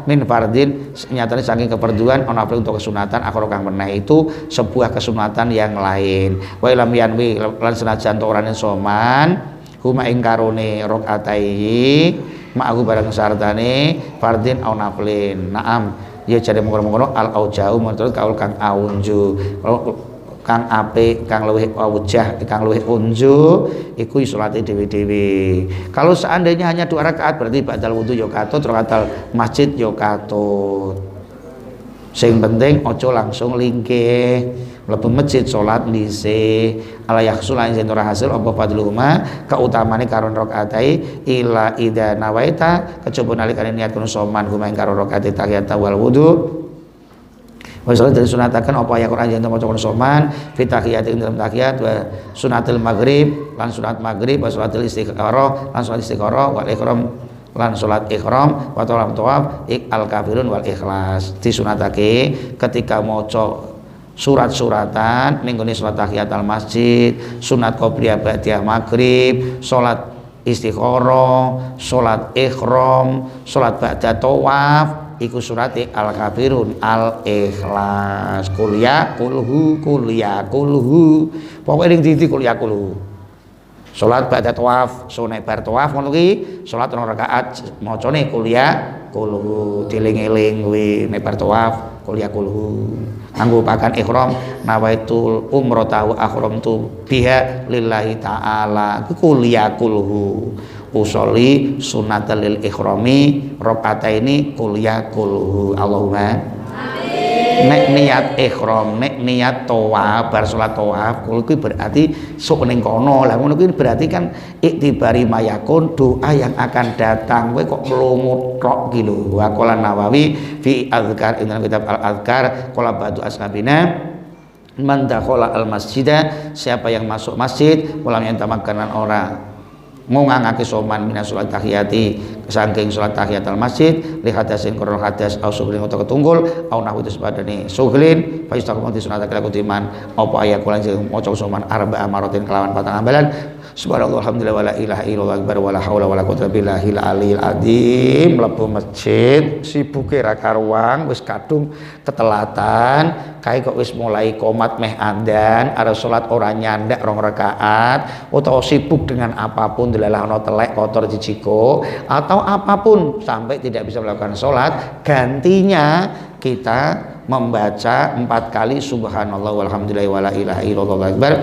Speaker 1: min fardin nyatane saking keperduan ana untuk kesunatan akhir kang meneh itu sebuah kesunatan yang lain wa lam yanwi lan senajan to orane soman huma ing karone rakaatai ma'ahu barang sartane fardin au naflin naam ya jare mengkono al aujau menurut kaul kang aunju kang apik kang luwih wujah kang luwih unju iku salate dhewe-dhewe. Kalau seandainya hanya 2 rakaat berarti ba'dal wudu ya katut rakaat masjid ya katut. Sing penting aja langsung lingkih mlebu masjid salat dhisik ala yahsul lan ora hasil apa fadluhuma kautamane karon rakaatai ila ida nawaita kejaba nalikane niat kono soman huma ing karo rakaat tahiyat wal wudu. Wasallam dari sunatakan apa ya Quran yang maca soman fi tahiyat ing dalam tahiyat wa sunatul maghrib lan sunat maghrib wa salatul istikharah lan salat istikharah wal ihram lan salat ihram wa tawaf al kafirun wal ikhlas disunatake ketika maca surat-suratan ning gone salat tahiyatul masjid sunat qobliyah ba'diyah maghrib salat istikharah salat ihram salat ba'da tawaf iku surate al-kafirun al-ikhlas kuliah kulhu pokoke ning ndi kuliah kulhu salat ba'da tawaf sunai bar tawaf ngono ki salat 2 rakaat macane kuliah kulhu dieling-eling kuwi nek bar tawaf kuliah kulhu nganggo pakan ihram nawaitul umrata wa ahramtu biha lillahi ta'ala kuliah kulhu usolli sunatal lil ikhrami rakaataini kuliah kulhu Allahumma amin. nek niat ihram, nek niat tawaf, bar salat tawaf kuwi berarti sok ning kono. Lah ngono kuwi berarti kan iktibari mayakun, doa yang akan datang. Kowe kok mlungu tok ki lho. Wa qala Nawawi fi azkar inna kitab al-azkar qala ba'du ashabina man dakhala al-masjida, siapa yang masuk masjid walam yantamakanan ora ngangake soman minas salat tahiyati saking salat tahiyat al masjid li hadasin qur'an hadas au suglin utawa ketunggul au nahwu sepadane suglin fa istaqamati sunat kala kutiman apa ayat kula sing maca soman arba'a maratin kelawan patang ambalan subhanallah alhamdulillah wala ilaha illallah akbar wala haula wala quwwata billahil aliyil azim. Mlebu masjid sibuke ra karuang wis kadung ketelatan kae kok wis mulai komat meh andan arep salat ora nyandak 2 rakaat utawa sibuk dengan apapun delalahno telek kotor jijiko atau apapun sampai tidak bisa melakukan sholat, gantinya kita membaca 4 kali subhanallah walhamdulillah wala ilaha illallah akbar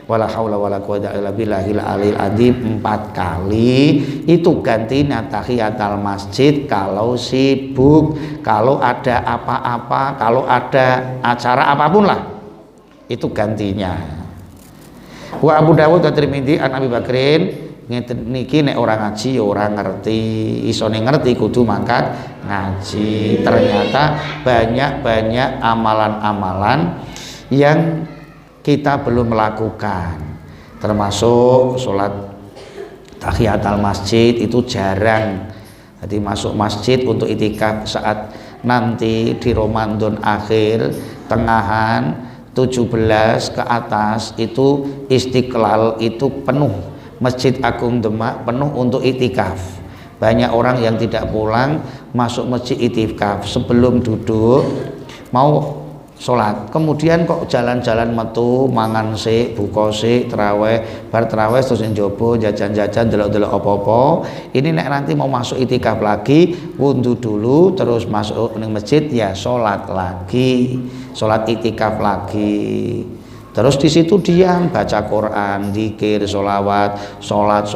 Speaker 1: wala haula wala quwwata illa billahil aliyil azim 4 kali. Itu gantinya tahiyatul masjid kalau sibuk, kalau ada apa-apa, kalau ada acara apapun lah itu gantinya. Wa Abu Dawud dan Tirmidzi an Abi Bakrin ngeten niki nek ora ngaji ya ora ngerti, isone ngerti kudu mangkat ngaji. Ternyata banyak amalan-amalan yang kita belum melakukan, termasuk sholat tahiyatul masjid itu jarang. Jadi masuk masjid untuk itikaf saat nanti di Ramadan akhir tengahan 17 ke atas itu Istiqlal itu penuh, Masjid Agung Demak penuh untuk itikaf. Banyak orang yang tidak pulang masuk masjid itikaf sebelum duduk mau sholat, kemudian kok jalan-jalan metu mangan sik, buka sik, terawih, bar terawih terus njobo jajan-jajan delok-delok apa-apa. Ini nek nanti mau masuk itikaf lagi wudhu dulu terus masuk ning masjid ya sholat lagi, sholat itikaf lagi. Terus di situ diam baca Quran, zikir, sholawat, sholat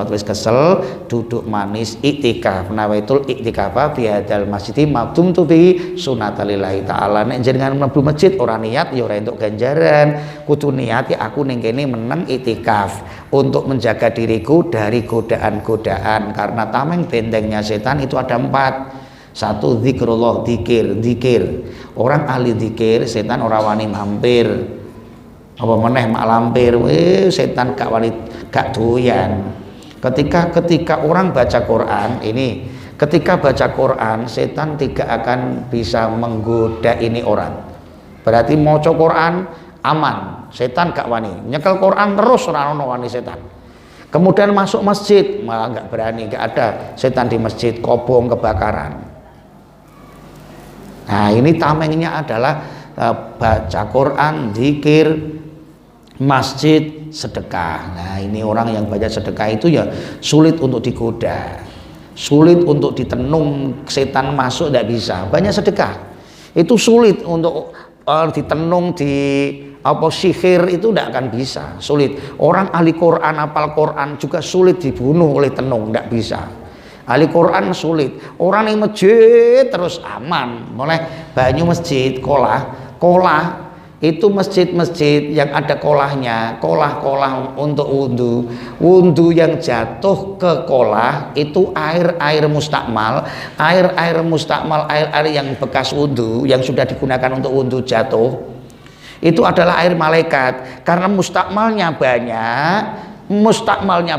Speaker 1: wis kesel duduk manis iktikaf. Nawaitul iktikaf bi hadzal masjid maktum tu bi sunatalillahi taala. Nek jenengan mlebu masjid ora niat ya ora entuk ganjaran. Kudu niat ya aku ning kene meneng iktikaf untuk menjaga diriku dari godaan-godaan, karena tameng bentengnya setan itu ada 4. 1 zikrullah, zikir. Orang ahli zikir setan ora wani mampir. Apa meneh mak lampir, setan gak wani gak doyan. Ketika orang baca Quran ini, ketika baca Quran setan tidak akan bisa menggoda ini orang. Berarti maca Quran aman, setan gak wani. Nyekel Quran terus ora ono wani setan. Kemudian masuk masjid malah gak berani, gak ada setan di masjid, kobong kebakaran. Nah ini tamengnya adalah baca Quran, zikir, masjid, sedekah. Nah ini orang yang banyak sedekah itu ya sulit untuk digoda, sulit untuk ditenung setan masuk, tidak bisa. Banyak sedekah itu sulit untuk ditenung, di apa sihir itu tidak akan bisa, sulit. Orang ahli Quran, hafal Quran juga sulit dibunuh oleh tenung, tidak bisa. Ahli Quran sulit, orang yang masjid terus aman. Mulai banyu masjid, kolah itu masjid-masjid yang ada kolahnya, kolah untuk wudhu yang jatuh ke kolah itu air mustakmal, air yang bekas wudhu yang sudah digunakan untuk wudhu jatuh itu adalah air malaikat, karena mustakmalnya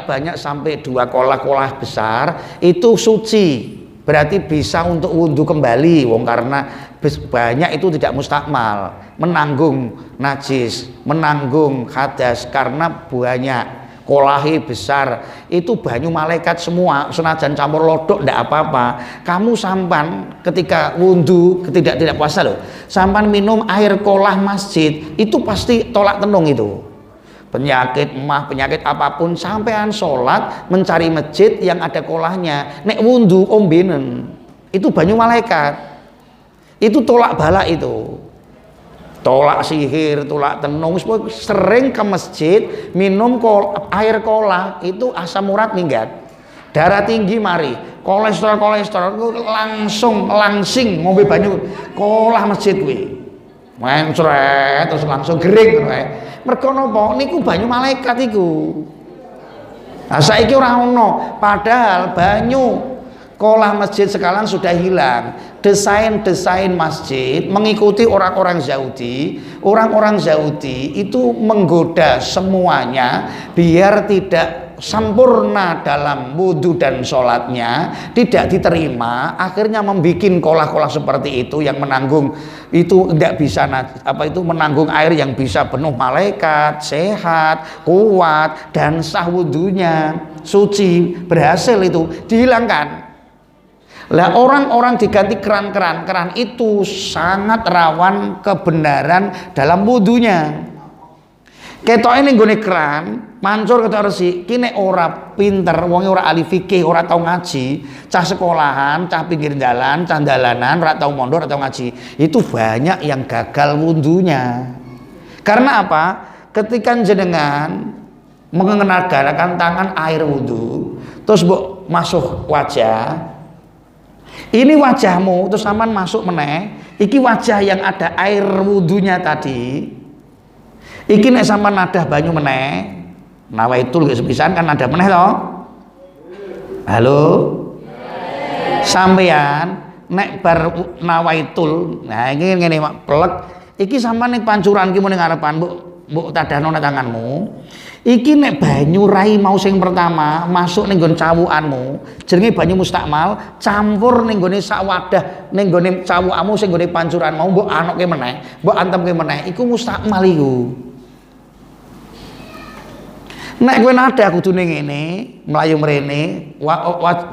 Speaker 1: banyak sampai 2 kolah besar itu suci, berarti bisa untuk wudhu kembali. Wong karena banyak itu tidak mustakmal, menanggung najis, menanggung hadas, karena banyak kolahi besar itu banyu malaikat semua, senajan campur lodok ndak apa-apa. Kamu sampan ketika wudhu tidak puasa loh, sampan minum air kolah masjid itu pasti tolak tenung itu. Penyakit apapun, sampean sholat mencari masjid yang ada kolahnya, nek wudhu ombenen itu banyu malaikat, itu tolak bala, itu tolak sihir, tolak tenung. Sering ke masjid minum air kolah itu asam urat minggat, darah tinggi mari, kolesterol langsing ngombe banyu kolah masjid kuwi. Mencret terus langsung gering ngono ae. Mergo napa? Niku banyu malaikat iku. Nah saiki ora ono, padahal banyu kolah masjid sekarang sudah hilang. Desain masjid mengikuti orang-orang Yahudi. Orang-orang Yahudi itu menggoda semuanya biar tidak sempurna dalam wudhu dan sholatnya, tidak diterima. Akhirnya membuat kolah-kolah seperti itu yang menanggung itu tidak bisa menanggung air yang bisa penuh malaikat, sehat, kuat dan sah wudhunya, suci, berhasil itu dihilangkan. Lah orang-orang diganti keran itu sangat rawan kebenaran dalam wudhunya. Ketoke ning nggone keran, mancur ketok resik, ki nek ora pinter, wonge ora ahli fikih, ora tau ngaji, cah sekolahan, cah pinggir dalan, cah dalanan, ora tau mondok, ora tau ngaji, itu banyak yang gagal wudhunya. Karena apa? Ketika jenengan mengenalkan tangan air wudhu, terus mbok masuk wajah, ini wajahmu terus sampean masuk meneh, iki wajah yang ada air wudhunya tadi. Iki nek sampean nadah banyu meneh, nawaitul ge sepisan kan ada meneh to? Halo? Sampean nek bar nawaitul, nah iki ngene plek, iki sampean ning pancuran ki mung ning ngarepan mbok tadahno nang tanganmu. Iki nek banyu rai mau sing pertama masuk ning nggon cawukanmu, jenenge banyu mustakmal, campur ning nggone sak wadah ning nggone cawukanmu sing nggone pancuran mau mbok anoke meneh, mbok antemke meneh, iku mustakmal iku. Nek kowe nada kudune ngene, mlayu mrene,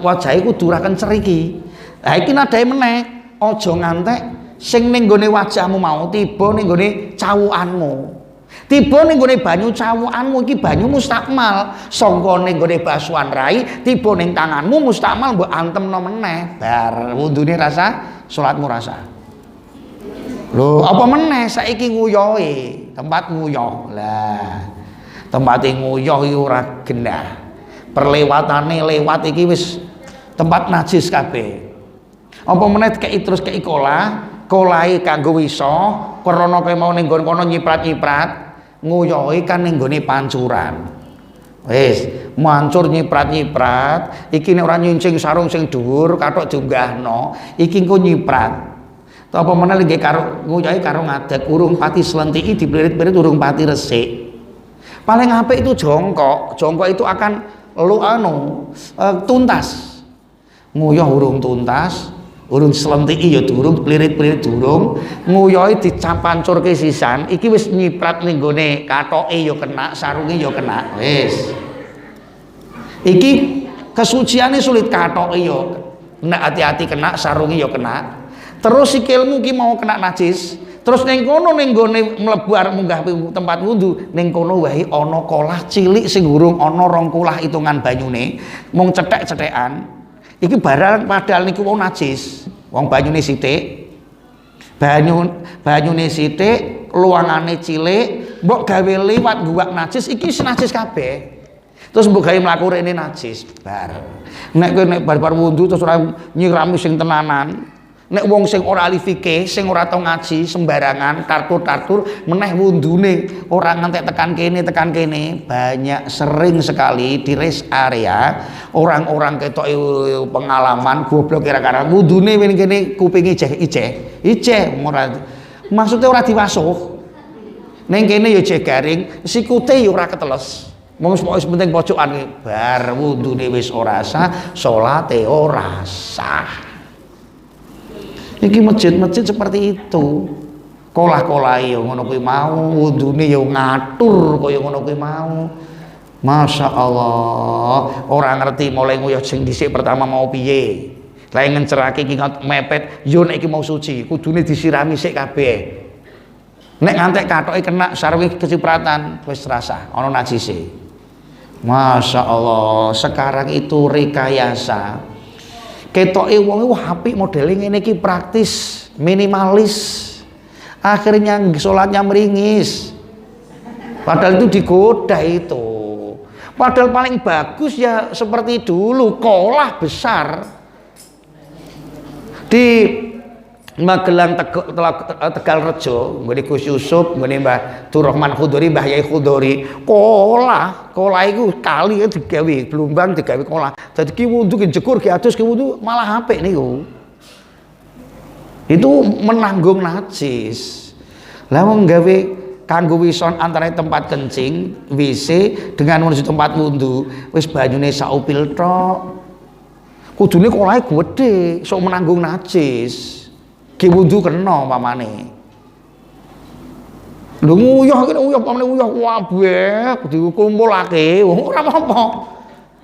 Speaker 1: wajahe kudu ora kencer iki. Lah iki nadahe meneh, aja ngantek sing ning nggone wajahmu mau tiba ning nggone cawukanmu. Tiba ning gone banyu cawukanmu iki banyu mustakmal, sangka ning gone basuhan rai tiba ning tanganmu mustakmal mbok antemno meneh bar wudune rasa salatmu rasa. Lho apa meneh saiki nguyohe tempat nguyoh. Lah tempate nguyoh iki ora genah, perlewatane lewat iki wis tempat najis kabeh. Apa meneh kei terus kei kolahe kanggo wiso krana kowe mau ning nggon kono nyiprat-nyiprat nguyohi kan ning nggone pancuran. Wis, mancur nyiprat-nyiprat, iki nek ora nyincing sarung sing dhuwur kathok diunggahno, iki engko nyiprat. Apa meneh nggih karo nguyohi karo ngadeg urung pati slentiki diplirit-plirit urung pati resik. Paling apik itu jongkok. Jongkok itu akan tuntas. Nguyoh urung tuntas, urung slentiki ya durung, plirit-plirit durung, nguyohi dicampancurke sisan, iki wis nyiprat ning gone kathoke ya kena, sarunge ya kena. Wis. Iki kesuciane sulit, kathoke ya nek hati-hati kena, sarunge ya kena. Terus sikilmu ki mau kena najis, terus ning kono ning gone mlebu arep munggah tempat wudu, ning kono wae ana kolah cilik sing urung ana 2 kulah hitungan banyune, mung cethek-cethekan. Iki barang padahal niku wong najis, wong banyune sithik, banyune sithik, luangane cilik, mbok gawe liwat guwak najis, iki najis kabeh. Terus mbok gawe mlaku rene najis, bar. Nek kowe nek bar wudu terus ora nyirami sing tenanan, nek wong sing ora ahli fikih, sing ora tau ngaji, sembarangan tartur-tartur meneh wudune ora ngantek tekan kene, banyak sering sekali di rest area orang-orang ketok pengalaman goblok kira-kira wudune ning kene kupinge ijeh ora maksudnya ora diwasuh. Ning kene ya jeh garing, sikute ya ora keteles. Wong wis penting pojokan bar wudune wis ora sah, salate ora sah. Iki masjid-masjid seperti itu. Kolah-kolahe ya ngono kuwi mau, wudune ya ngatur kaya ngono kuwi mau. Masya Allah, orang ngerti mulai nguyuh sing dhisik pertama mau piye. Lah ngencerake iki mepet, yo nek iki mau suci, kudune disirami sik kabeh. Nek ngantek kathoke kena sarunge kecipratan wis terasa ana najise. Masya Allah, sekarang itu rekayasa. Ketoke wong wah apik modele ngene iki, praktis, minimalis. Akhirnya salatnya meringis. Padahal itu digoda itu. Padahal paling bagus ya seperti dulu, kolah besar. Di Magelang Tegalrejo nggone Gus Yusuf nggone Mbah Durrahman Khudori Mbah Yai Khudori kolah iku kali digawe blumbang digawe kolah dadi ki wudu ki jekur ki adus ki wudu malah apik niku itu menanggung najis lah wong gawe kanggo wison antara tempat kencing WC dengan menuju tempat wudu wis banyune saupil tok kudune kolahe gedhe sok menanggung najis ki wudu kena pamane lho nguyah kene uyah pamane uyah kabeh dikumpulake ora apa-apa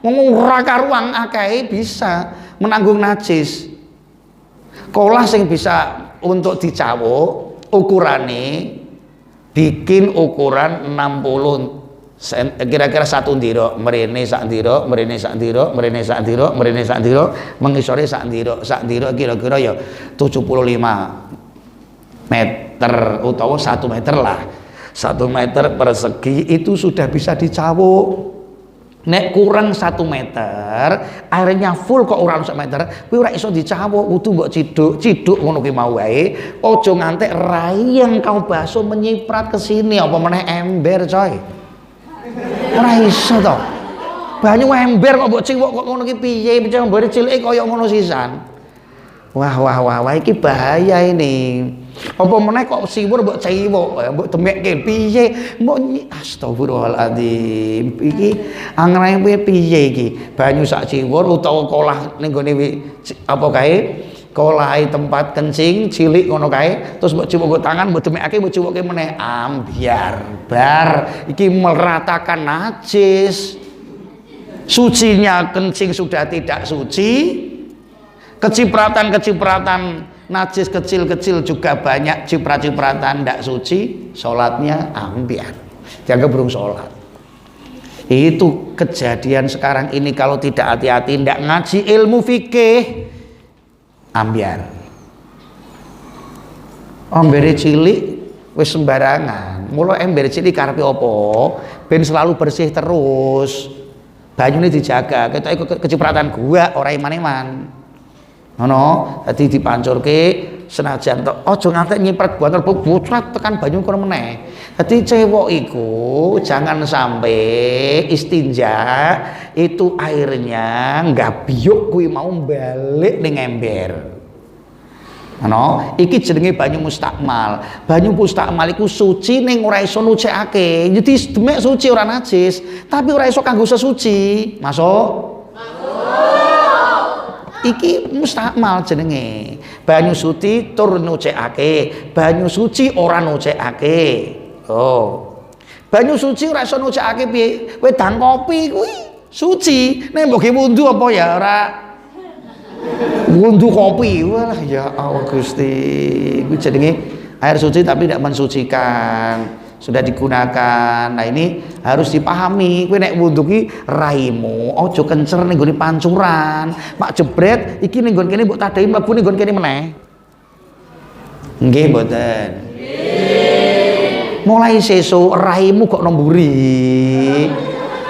Speaker 1: wong ora karuang akeh bisa menanggung najis kolah sing bisa untuk dicawuk ukurane bikin ukuran 60 kira-kira 1 ndira mrene sak ndira mrene sak ndira mrene sak ndira mrene sak ndira mengisore sak ndira kira-kira ya 75 meter utawa 1 meter lah 1 meter persegi itu sudah bisa dicawuk nek kurang 1 meter airnya full kok ora 1 meter kuwi ora iso dicawuk kudu mbok ciduk ngono ki mau wae aja ngantek rai yang kau basuh menyiprat ke sini apa meneh ember coy ora iso to banyu ember kok mbok ciwuk kok ngono ki piye mbok cilik kaya ngono sisan wah iki bahaya ini apa meneh kok siwur mbok ciwuk mbok demekke piye mbok astagfirullahaladzim iki angrene piye iki banyu sak ciwur utawa kolah ning gone apa kae kolahe tempat kencing cilik ngono kae terus mbok ciwuk tangan mbok demekake mbok ciwuke meneh ambiar bar iki meratakan najis sucinya kencing sudah tidak suci kecipratan najis kecil-kecil juga banyak ciprat-cipratan tidak suci sholatnya ambiar dianggap belum sholat itu kejadian sekarang ini kalau tidak hati-hati tidak ngaji ilmu fikih ambiar embere cilik wis sembarangan mula embere cilik karepe apa ben selalu bersih terus banyune dijaga ketok kecipratan gua ora iman-iman ngono dadi dipancurke senajan tok aja ngantek nyiprat banter bocrat tekan banyu kono meneh dadi cewek iku jangan sampai istinja itu airnya nggak biuk kuwi mau balik ning ember ngono iki jenenge banyu mustakmal iku suci ning ora iso nucekake jadi demek suci ora najis tapi ora iso kanggo sesuci masuk iki mustakmal jenenge banyu suci tur nucekake banyu suci ora nucekake oh banyu suci ora iso nucekake piye wedang kopi kuwi suci nek mbok wudu apa ya ora wudu kopi walah ya Allah Gusti kuwi jenenge air suci tapi tidak mensucikan sudah digunakan. Nah ini harus dipahami kowe nek wudu ki raimu aja kencer ning nggone pancuran mak jebret iki ning nggon kene mbok tadahi mlebu ning nggon kene meneh nggih mboten nggih mulai sesuk raimu kok nemburi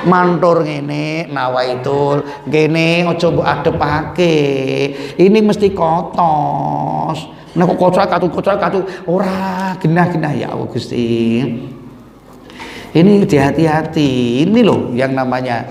Speaker 1: mantur ngene nawaitul kene aja mbok adepake ini mesti kotos nek kok kocrak katu ora genah-genah ya Allah Gusti ini hati-hati ini loh yang namanya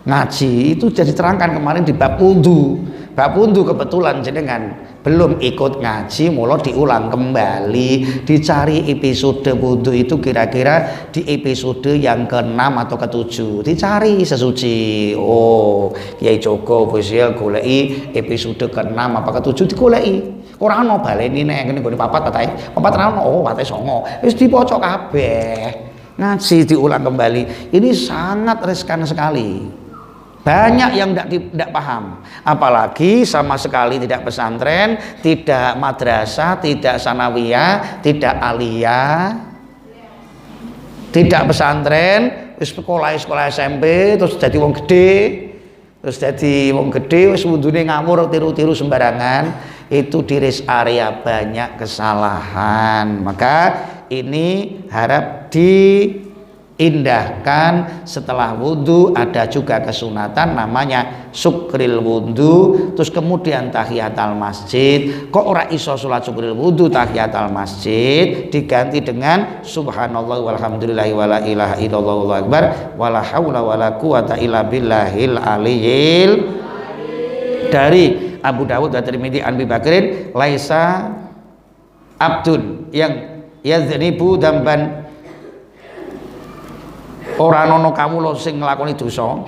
Speaker 1: ngaji itu jadi terangkan kemarin di bab wudu kebetulan jenengan belum ikut ngaji mula diulang kembali dicari episode wudu itu kira-kira di episode yang ke-6 atau ke-7 dicari sesuci oh Kiai Joko official goleki episode ke-6 apa ke-7 digoleki ora ono baleni nek ngene nggone papat ra ono oh pate 9 wis dipoco kabeh ngaji diulang kembali ini sangat riskan sekali banyak yang tidak paham apalagi sama sekali tidak pesantren tidak madrasah tidak sanawiyah tidak aliyah tidak pesantren wis sekolah SMP terus jadi wong gede wis wudune ngamur tiru-tiru sembarangan itu di rest area banyak kesalahan maka ini harap indahkan setelah wudhu ada juga kesunatan namanya syukril wudhu. Terus kemudian tahiyatul masjid, kok ora iso sholat syukril wudhu tahiyatul masjid diganti dengan subhanallah walhamdulillahi wala ilaha illallah wallahu akbar wala haula wala quwata illa billahil aliyil. Dari Abu Dawud dan Tirmidzi an Abi Bakrin, laisa abdun yang yaznibu damban, ora ana kawula sing nglakoni dosa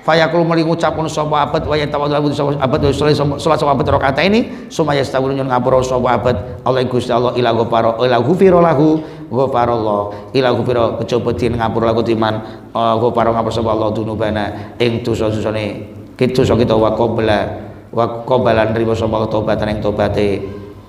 Speaker 1: fayaqul muli ngucapun sapa abad wa yatawaddu sapa abad salat sapa abad rakaat ini sumaya stawun nyun ngapura sapa abad Allah Gusti Allah ila ghafara ila ghufira lahu ghafarallah ila ghufira kejaba den ngapura lagu timan ghafara ngapura sapa Allah dunubana ing dosa-dosane dosa kita wa qabala nrimo sapa Allah taubatan ing tobaté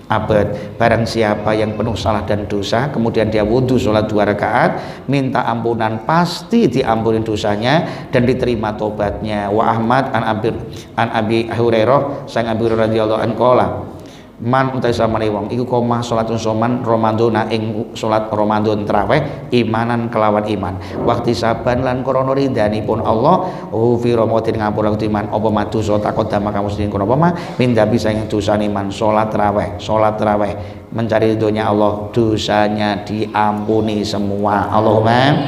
Speaker 1: abad. Barang siapa yang penuh salah dan dosa kemudian dia wudhu sholat 2 rakaat minta ampunan, pasti diampuni dosanya dan diterima tobatnya. Wa Ahmad an Abi Hurairah sang Abi Hurairah radhiyallahu anhu qala man utai samane wong iku koma salatun soman Ramadan ing salat Ramadan tarawih imanan kelawan iman waktu saban lan krana ridhanipun Allah ghufira motin ngapura iman apa madosa takodama kamu sedhin kono apa minda bisa ing dosane iman salat tarawih mencari ridhonya Allah, dosanya diampuni semua. Allahumma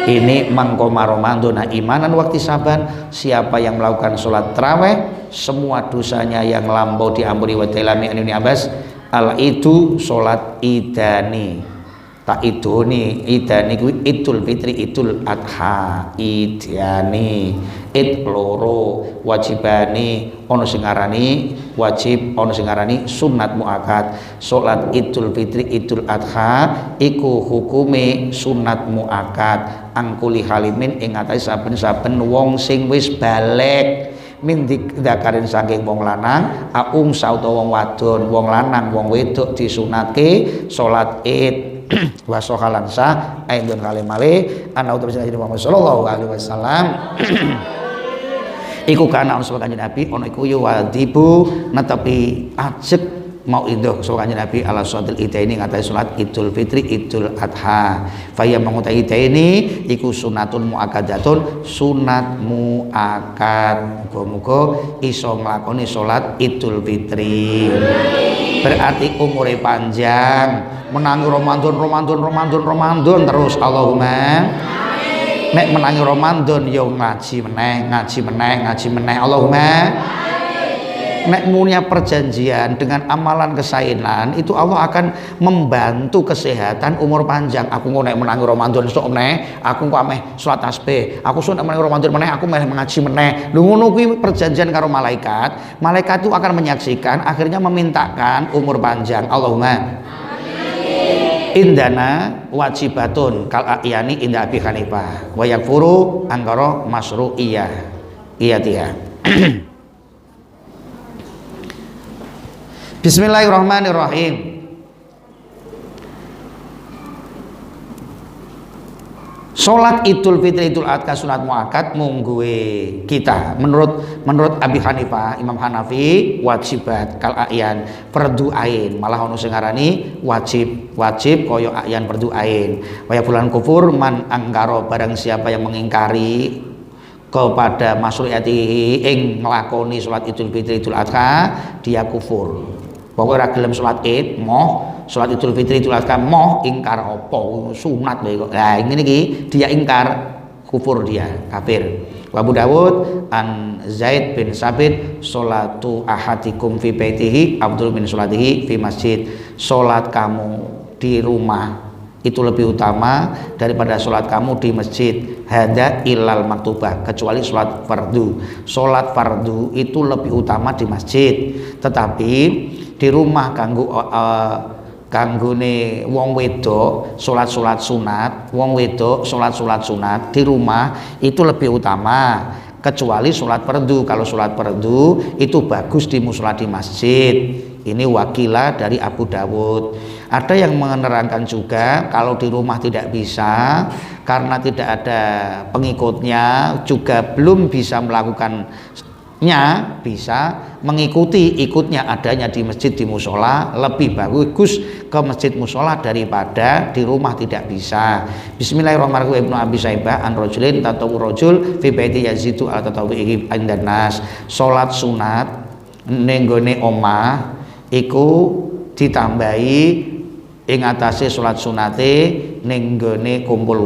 Speaker 1: ini mangkoma Ramadan imanan waktu saban, siapa yang melakukan sholat tarawih semua dosanya yang lampau diampuni. Wa ta'ala min Abbas al itu sholat idani tak idoni idani kuwi idul fitri idul adha idani id loro wajibani ono sing ngarani wajib ono sing ngarani sunat muakkad. Salat idul fitri idul adha iku hukume sunat muakkad angkuli halimin ing atase saben-saben wong sing wis balik min dzakarin saking wong lanang aung sauta wong wadon wong lanang wong wedok disunatke salat id wa sohalan sah aidun kalimale ana utawa Nabi Muhammad sallallahu alaihi wasallam iku kana ono sapa kanjeng Nabi ono iku ya wajibu netepi ajeg mau idho sapa kanjeng Nabi ala salatil idaini ngatai salat Idul Fitri Idul Adha faya mengutai idaini iku sunatun muakkadatun sunat muakkad. Muga-muga iso nglakoni salat Idul Fitri berarti umure panjang menangi Ramadan terus. Allahumma nek menangi Ramadan ya ngaji meneh Allahumma nek punya perjanjian dengan amalan kesainan itu Allah akan membantu kesehatan umur panjang. Aku kok nek menangi Ramadan esuk meneh aku kok ameh salat tasbih aku sok nek menangi Ramadan meneh aku meh ngaji meneh. Lho ngono kuwi perjanjian karo malaikat itu akan menyaksikan akhirnya memintakan umur panjang. Allahumma indana wajibatun kal a'yani inda Abi Hanifah wa yakfuru angkara masru'iyah iyatiha. Bismillahirrahmanirrahim. Salat Idul Fitri Idul Adha sunat muakkad mungguwe kita menurut Abi Hanifah Imam Hanafi wajibat kal a'yan fardu ain, malah ono sing ngarani wajib kaya a'yan fardu ain. Wa bulan kufur man anggaro barang siapa yang mengingkari kepada masru'iyati ing nglakoni salat Idul Fitri Idul Adha dia kufur. Pokoknya ora gelem salat Id moh salat Idul Fitri Idul Adha moh ingkar apa sunat lho kok. Lah ngene iki dia ingkar kufur dia kafir. Wa Abu Dawud an Zaid bin Sabit salatu ahadikum fi baitihi afdal min salatihi fi masjid. Salat kamu di rumah itu lebih utama daripada sholat kamu di masjid. Hada ilal maktubah, kecuali sholat fardu. Sholat fardu itu lebih utama di masjid, tetapi di rumah kanggone wong wedok sholat sunat, wong wedok sholat sunat di rumah itu lebih utama kecuali sholat fardu. Kalau sholat fardu itu bagus di mushola di masjid. Ini wakilah dari Abu Dawud. Ada yang menerangkan juga kalau di rumah tidak bisa karena tidak ada pengikutnya, juga belum bisa melakukan bisa mengikuti ikutnya adanya di masjid di musola lebih bagus ke masjid musola daripada di rumah tidak bisa. Bismillahirrahmanirrahim. Ibnu Abi Saibah an rajulin tatawu rajul fi baiti yazidu al tatawwi indan nas. Salat sunat ning nggone omah iku ditambahi ing atase salat sunate ning nggone kumpul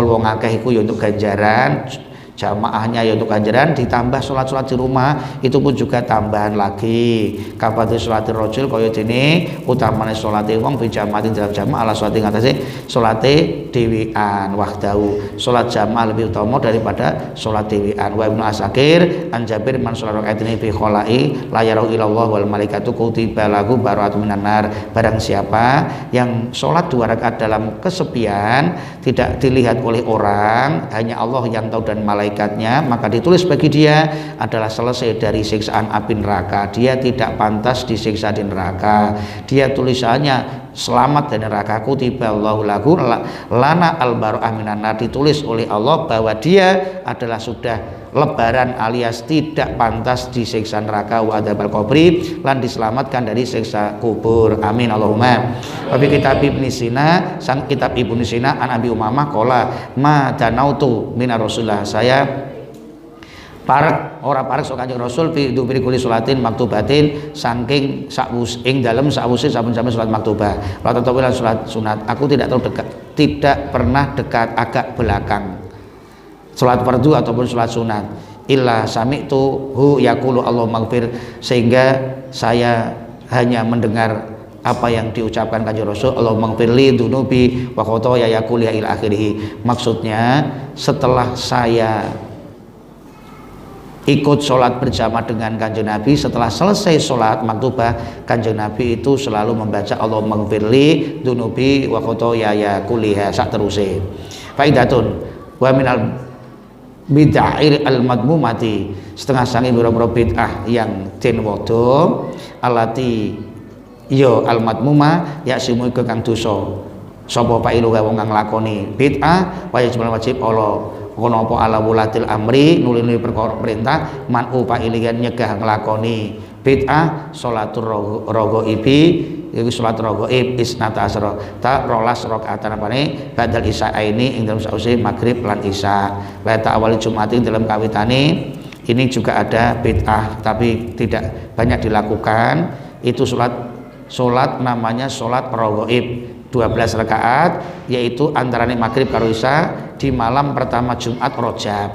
Speaker 1: wong akeh iku ya untuk ganjaran, jamaahnya ya untuk ganjaran, ditambah sholat di rumah itu pun juga tambahan lagi. Kabatu sholatir rajul kaya dene utamane sholate wong fi jamaati dalam jamaah ala sholati ngatasi sholate dhewean wahdahu. Sholat jamaah lebih utama daripada sholat dhewean. Wa Ibnu Asakir an Jabir man sholat rakaatini fi kholai la yarau ilallah wal malaikatu kutiba lahu bara'atun minan nar. Barang siapa yang sholat 2 rakaat dalam kesepian tidak dilihat oleh orang, hanya Allah yang tahu dan malaikatnya, maka ditulis bagi dia adalah selesai dari siksaan api neraka. Dia tidak pantas disiksa di neraka. Dia tulisannya selamat dari neraka. Kutiballahu lahu lana albara'ah minan nar. Ditulis oleh Allah bahwa dia adalah sudah lebaran alias tidak pantas disiksa neraka wa adzabal qabri, lan diselamatkan dari siksa kubur. Amin Allahumma. Wa fi kitab Ibnu Sina, sang kitab Ibnu Sina an Abi Umamah qala ma danautu minar Rasulullah. Saya parek ora parek sok Kanjeng Rasul fi dzubri kulli salatin maktubatin saking ing dalem sakwuse saben-saben salat maktubah. La tatawilan salat sunat. Aku tidak pernah dekat agak belakang salat fardu ataupun salat sunat. Illa sami'tu hu yaqulu Allah maghfir, sehingga saya hanya mendengar apa yang diucapkan Kanjeng Rasul, Allah maghfirli dunubi wa khotoya yaqul ila akhirih. Maksudnya setelah saya ikut sholat bersama dengan Kanjeng Nabi, setelah selesai sholat maktubah, Kanjeng Nabi itu selalu membaca Allah maghfirli dunubi wa khotoya yaquliha sak teruse. Faidatun wa minal bid'ah al-madmumati, setengah sangi biro-biro bid'ah yang den wodo alati yo al-madmumah ya simu iku kang dosa sapa pailu wong kang nglakoni bid'ah wajib Allah kono apa ala wulatil amri nuli-nuli perkara perintah man upailian nyegah nglakoni bid'ah salatur ragaibi iku salat raghaib isnata asra ta 12 rakaatan apane badal isya ini ing dalem sause maghrib lan isya. La ta'awali Jumat ing dalam kawitane ini juga ada bid'ah tapi tidak banyak dilakukan. Itu salat namanya salat raghaib 12 rakaat, yaitu antarane maghrib karo isya di malam pertama Jumat Rajab.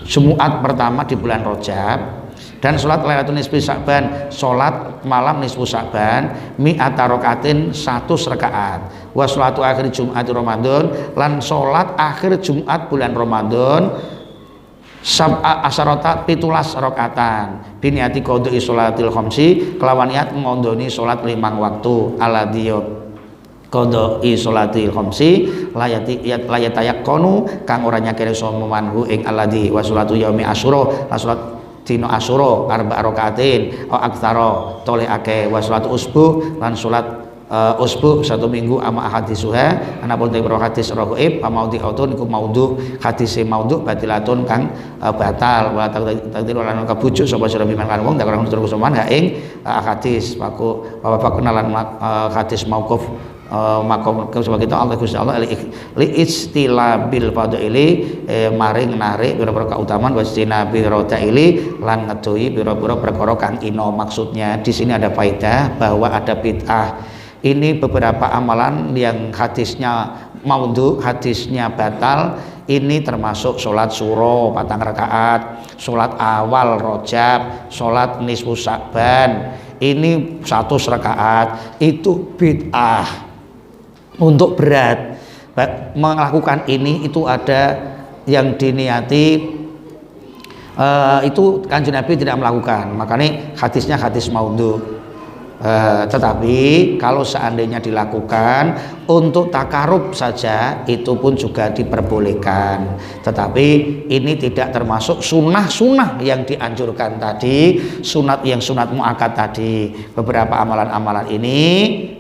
Speaker 1: Jumat pertama di bulan Rajab. Dan sholat Lailatul Nisfi Sa'ban, sholat malam nisfu Sa'ban, mi'ata rakaatin 100 rakaat. Wa sholatu akhir Jumat Ramadan, lan sholat akhir Jumat bulan Ramadan sab'a asharata 17 rakaatan. Biniati qodhi sholatil khamsi, kelawan niat ngondoni sholat 5 waktu aladhiyo qodhi sholatil khamsi layatayak konu kang ora nyakire sapa manhu ing aladhi wa sholatu yaumi asyura, salat dino asyura arba rakaatin au aktsara toleh akeh wa sholatu usbuh lan salat usbuh 1 minggu ama hadisuha anapun te hadis raghaib amaudi autun iku maudhu hadise maudhu batilatun kang batal wa takdir lan kabujuk sapa sira biman kan wong tak ora nutur kusuman ha ing hadis paku bapak kenalan hadis mauquf makom sebagai kita Allah Gusti Allah li istilabil fadili maring narik pira-pira keutamaan wastina birodaili lan ngedohi pira-pira perkara kang ino. Maksudnya di sini ada faedah bahwa ada bid'ah. Ini beberapa amalan yang hadisnya maudhu, hadisnya batal. Ini termasuk sholat suro 4 rakaat, sholat awal Rajab, sholat nisfu Sa'ban. Ini 100 rakaat, itu bid'ah. Untuk berat melakukan ini itu ada yang diniati itu Kanjeng Nabi tidak melakukan, makanya hadisnya hadis maudhu. Tetapi kalau seandainya dilakukan untuk takarub saja itu pun juga diperbolehkan, tetapi ini tidak termasuk sunnah-sunnah yang dianjurkan tadi, sunat yang sunat muakkad tadi. Beberapa amalan-amalan ini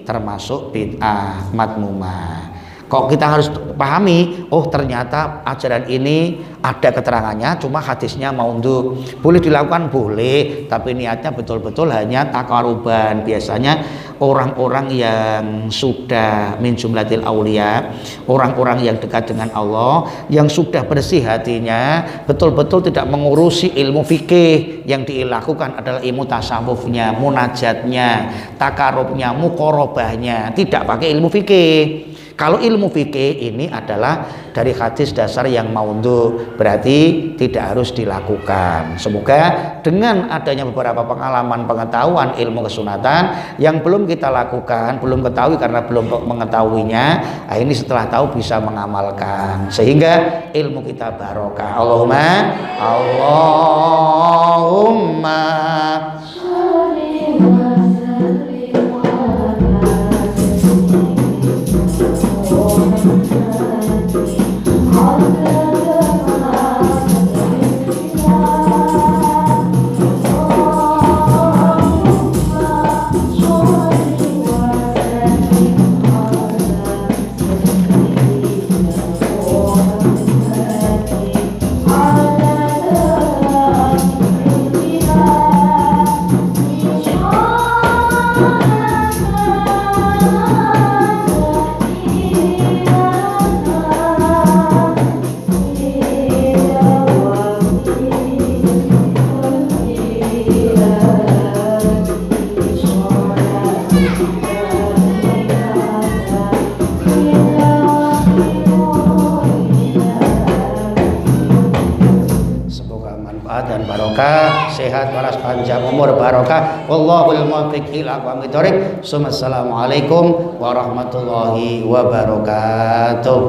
Speaker 1: termasuk bid'ah madmumah. Kok kita harus pahami, oh ternyata ajaran ini ada keterangannya, cuma hadisnya maudhu. Boleh dilakukan, boleh, tapi niatnya betul-betul hanya takaruban. Biasanya orang-orang yang sudah min jumlatil aulia, orang-orang yang dekat dengan Allah, yang sudah bersih hatinya, betul-betul tidak mengurusi ilmu fikih. Yang dilakukan adalah ilmu tasawufnya, munajatnya, takarubnya, mukorobahnya, tidak pakai ilmu fikih. Kalau ilmu fikih ini adalah dari hadis dasar yang maudhu, berarti tidak harus dilakukan. Semoga dengan adanya beberapa pengalaman, pengetahuan ilmu kesunatan yang belum kita lakukan, belum ketahui karena belum mengetahuinya, nah ini setelah tahu bisa mengamalkan sehingga ilmu kita barokah. Allahumma dan barokah, sehat waras panjang umur barokah. Wallahul muwaffiq ila aqwamit thoriq. Assalamualaikum warahmatullahi wabarakatuh.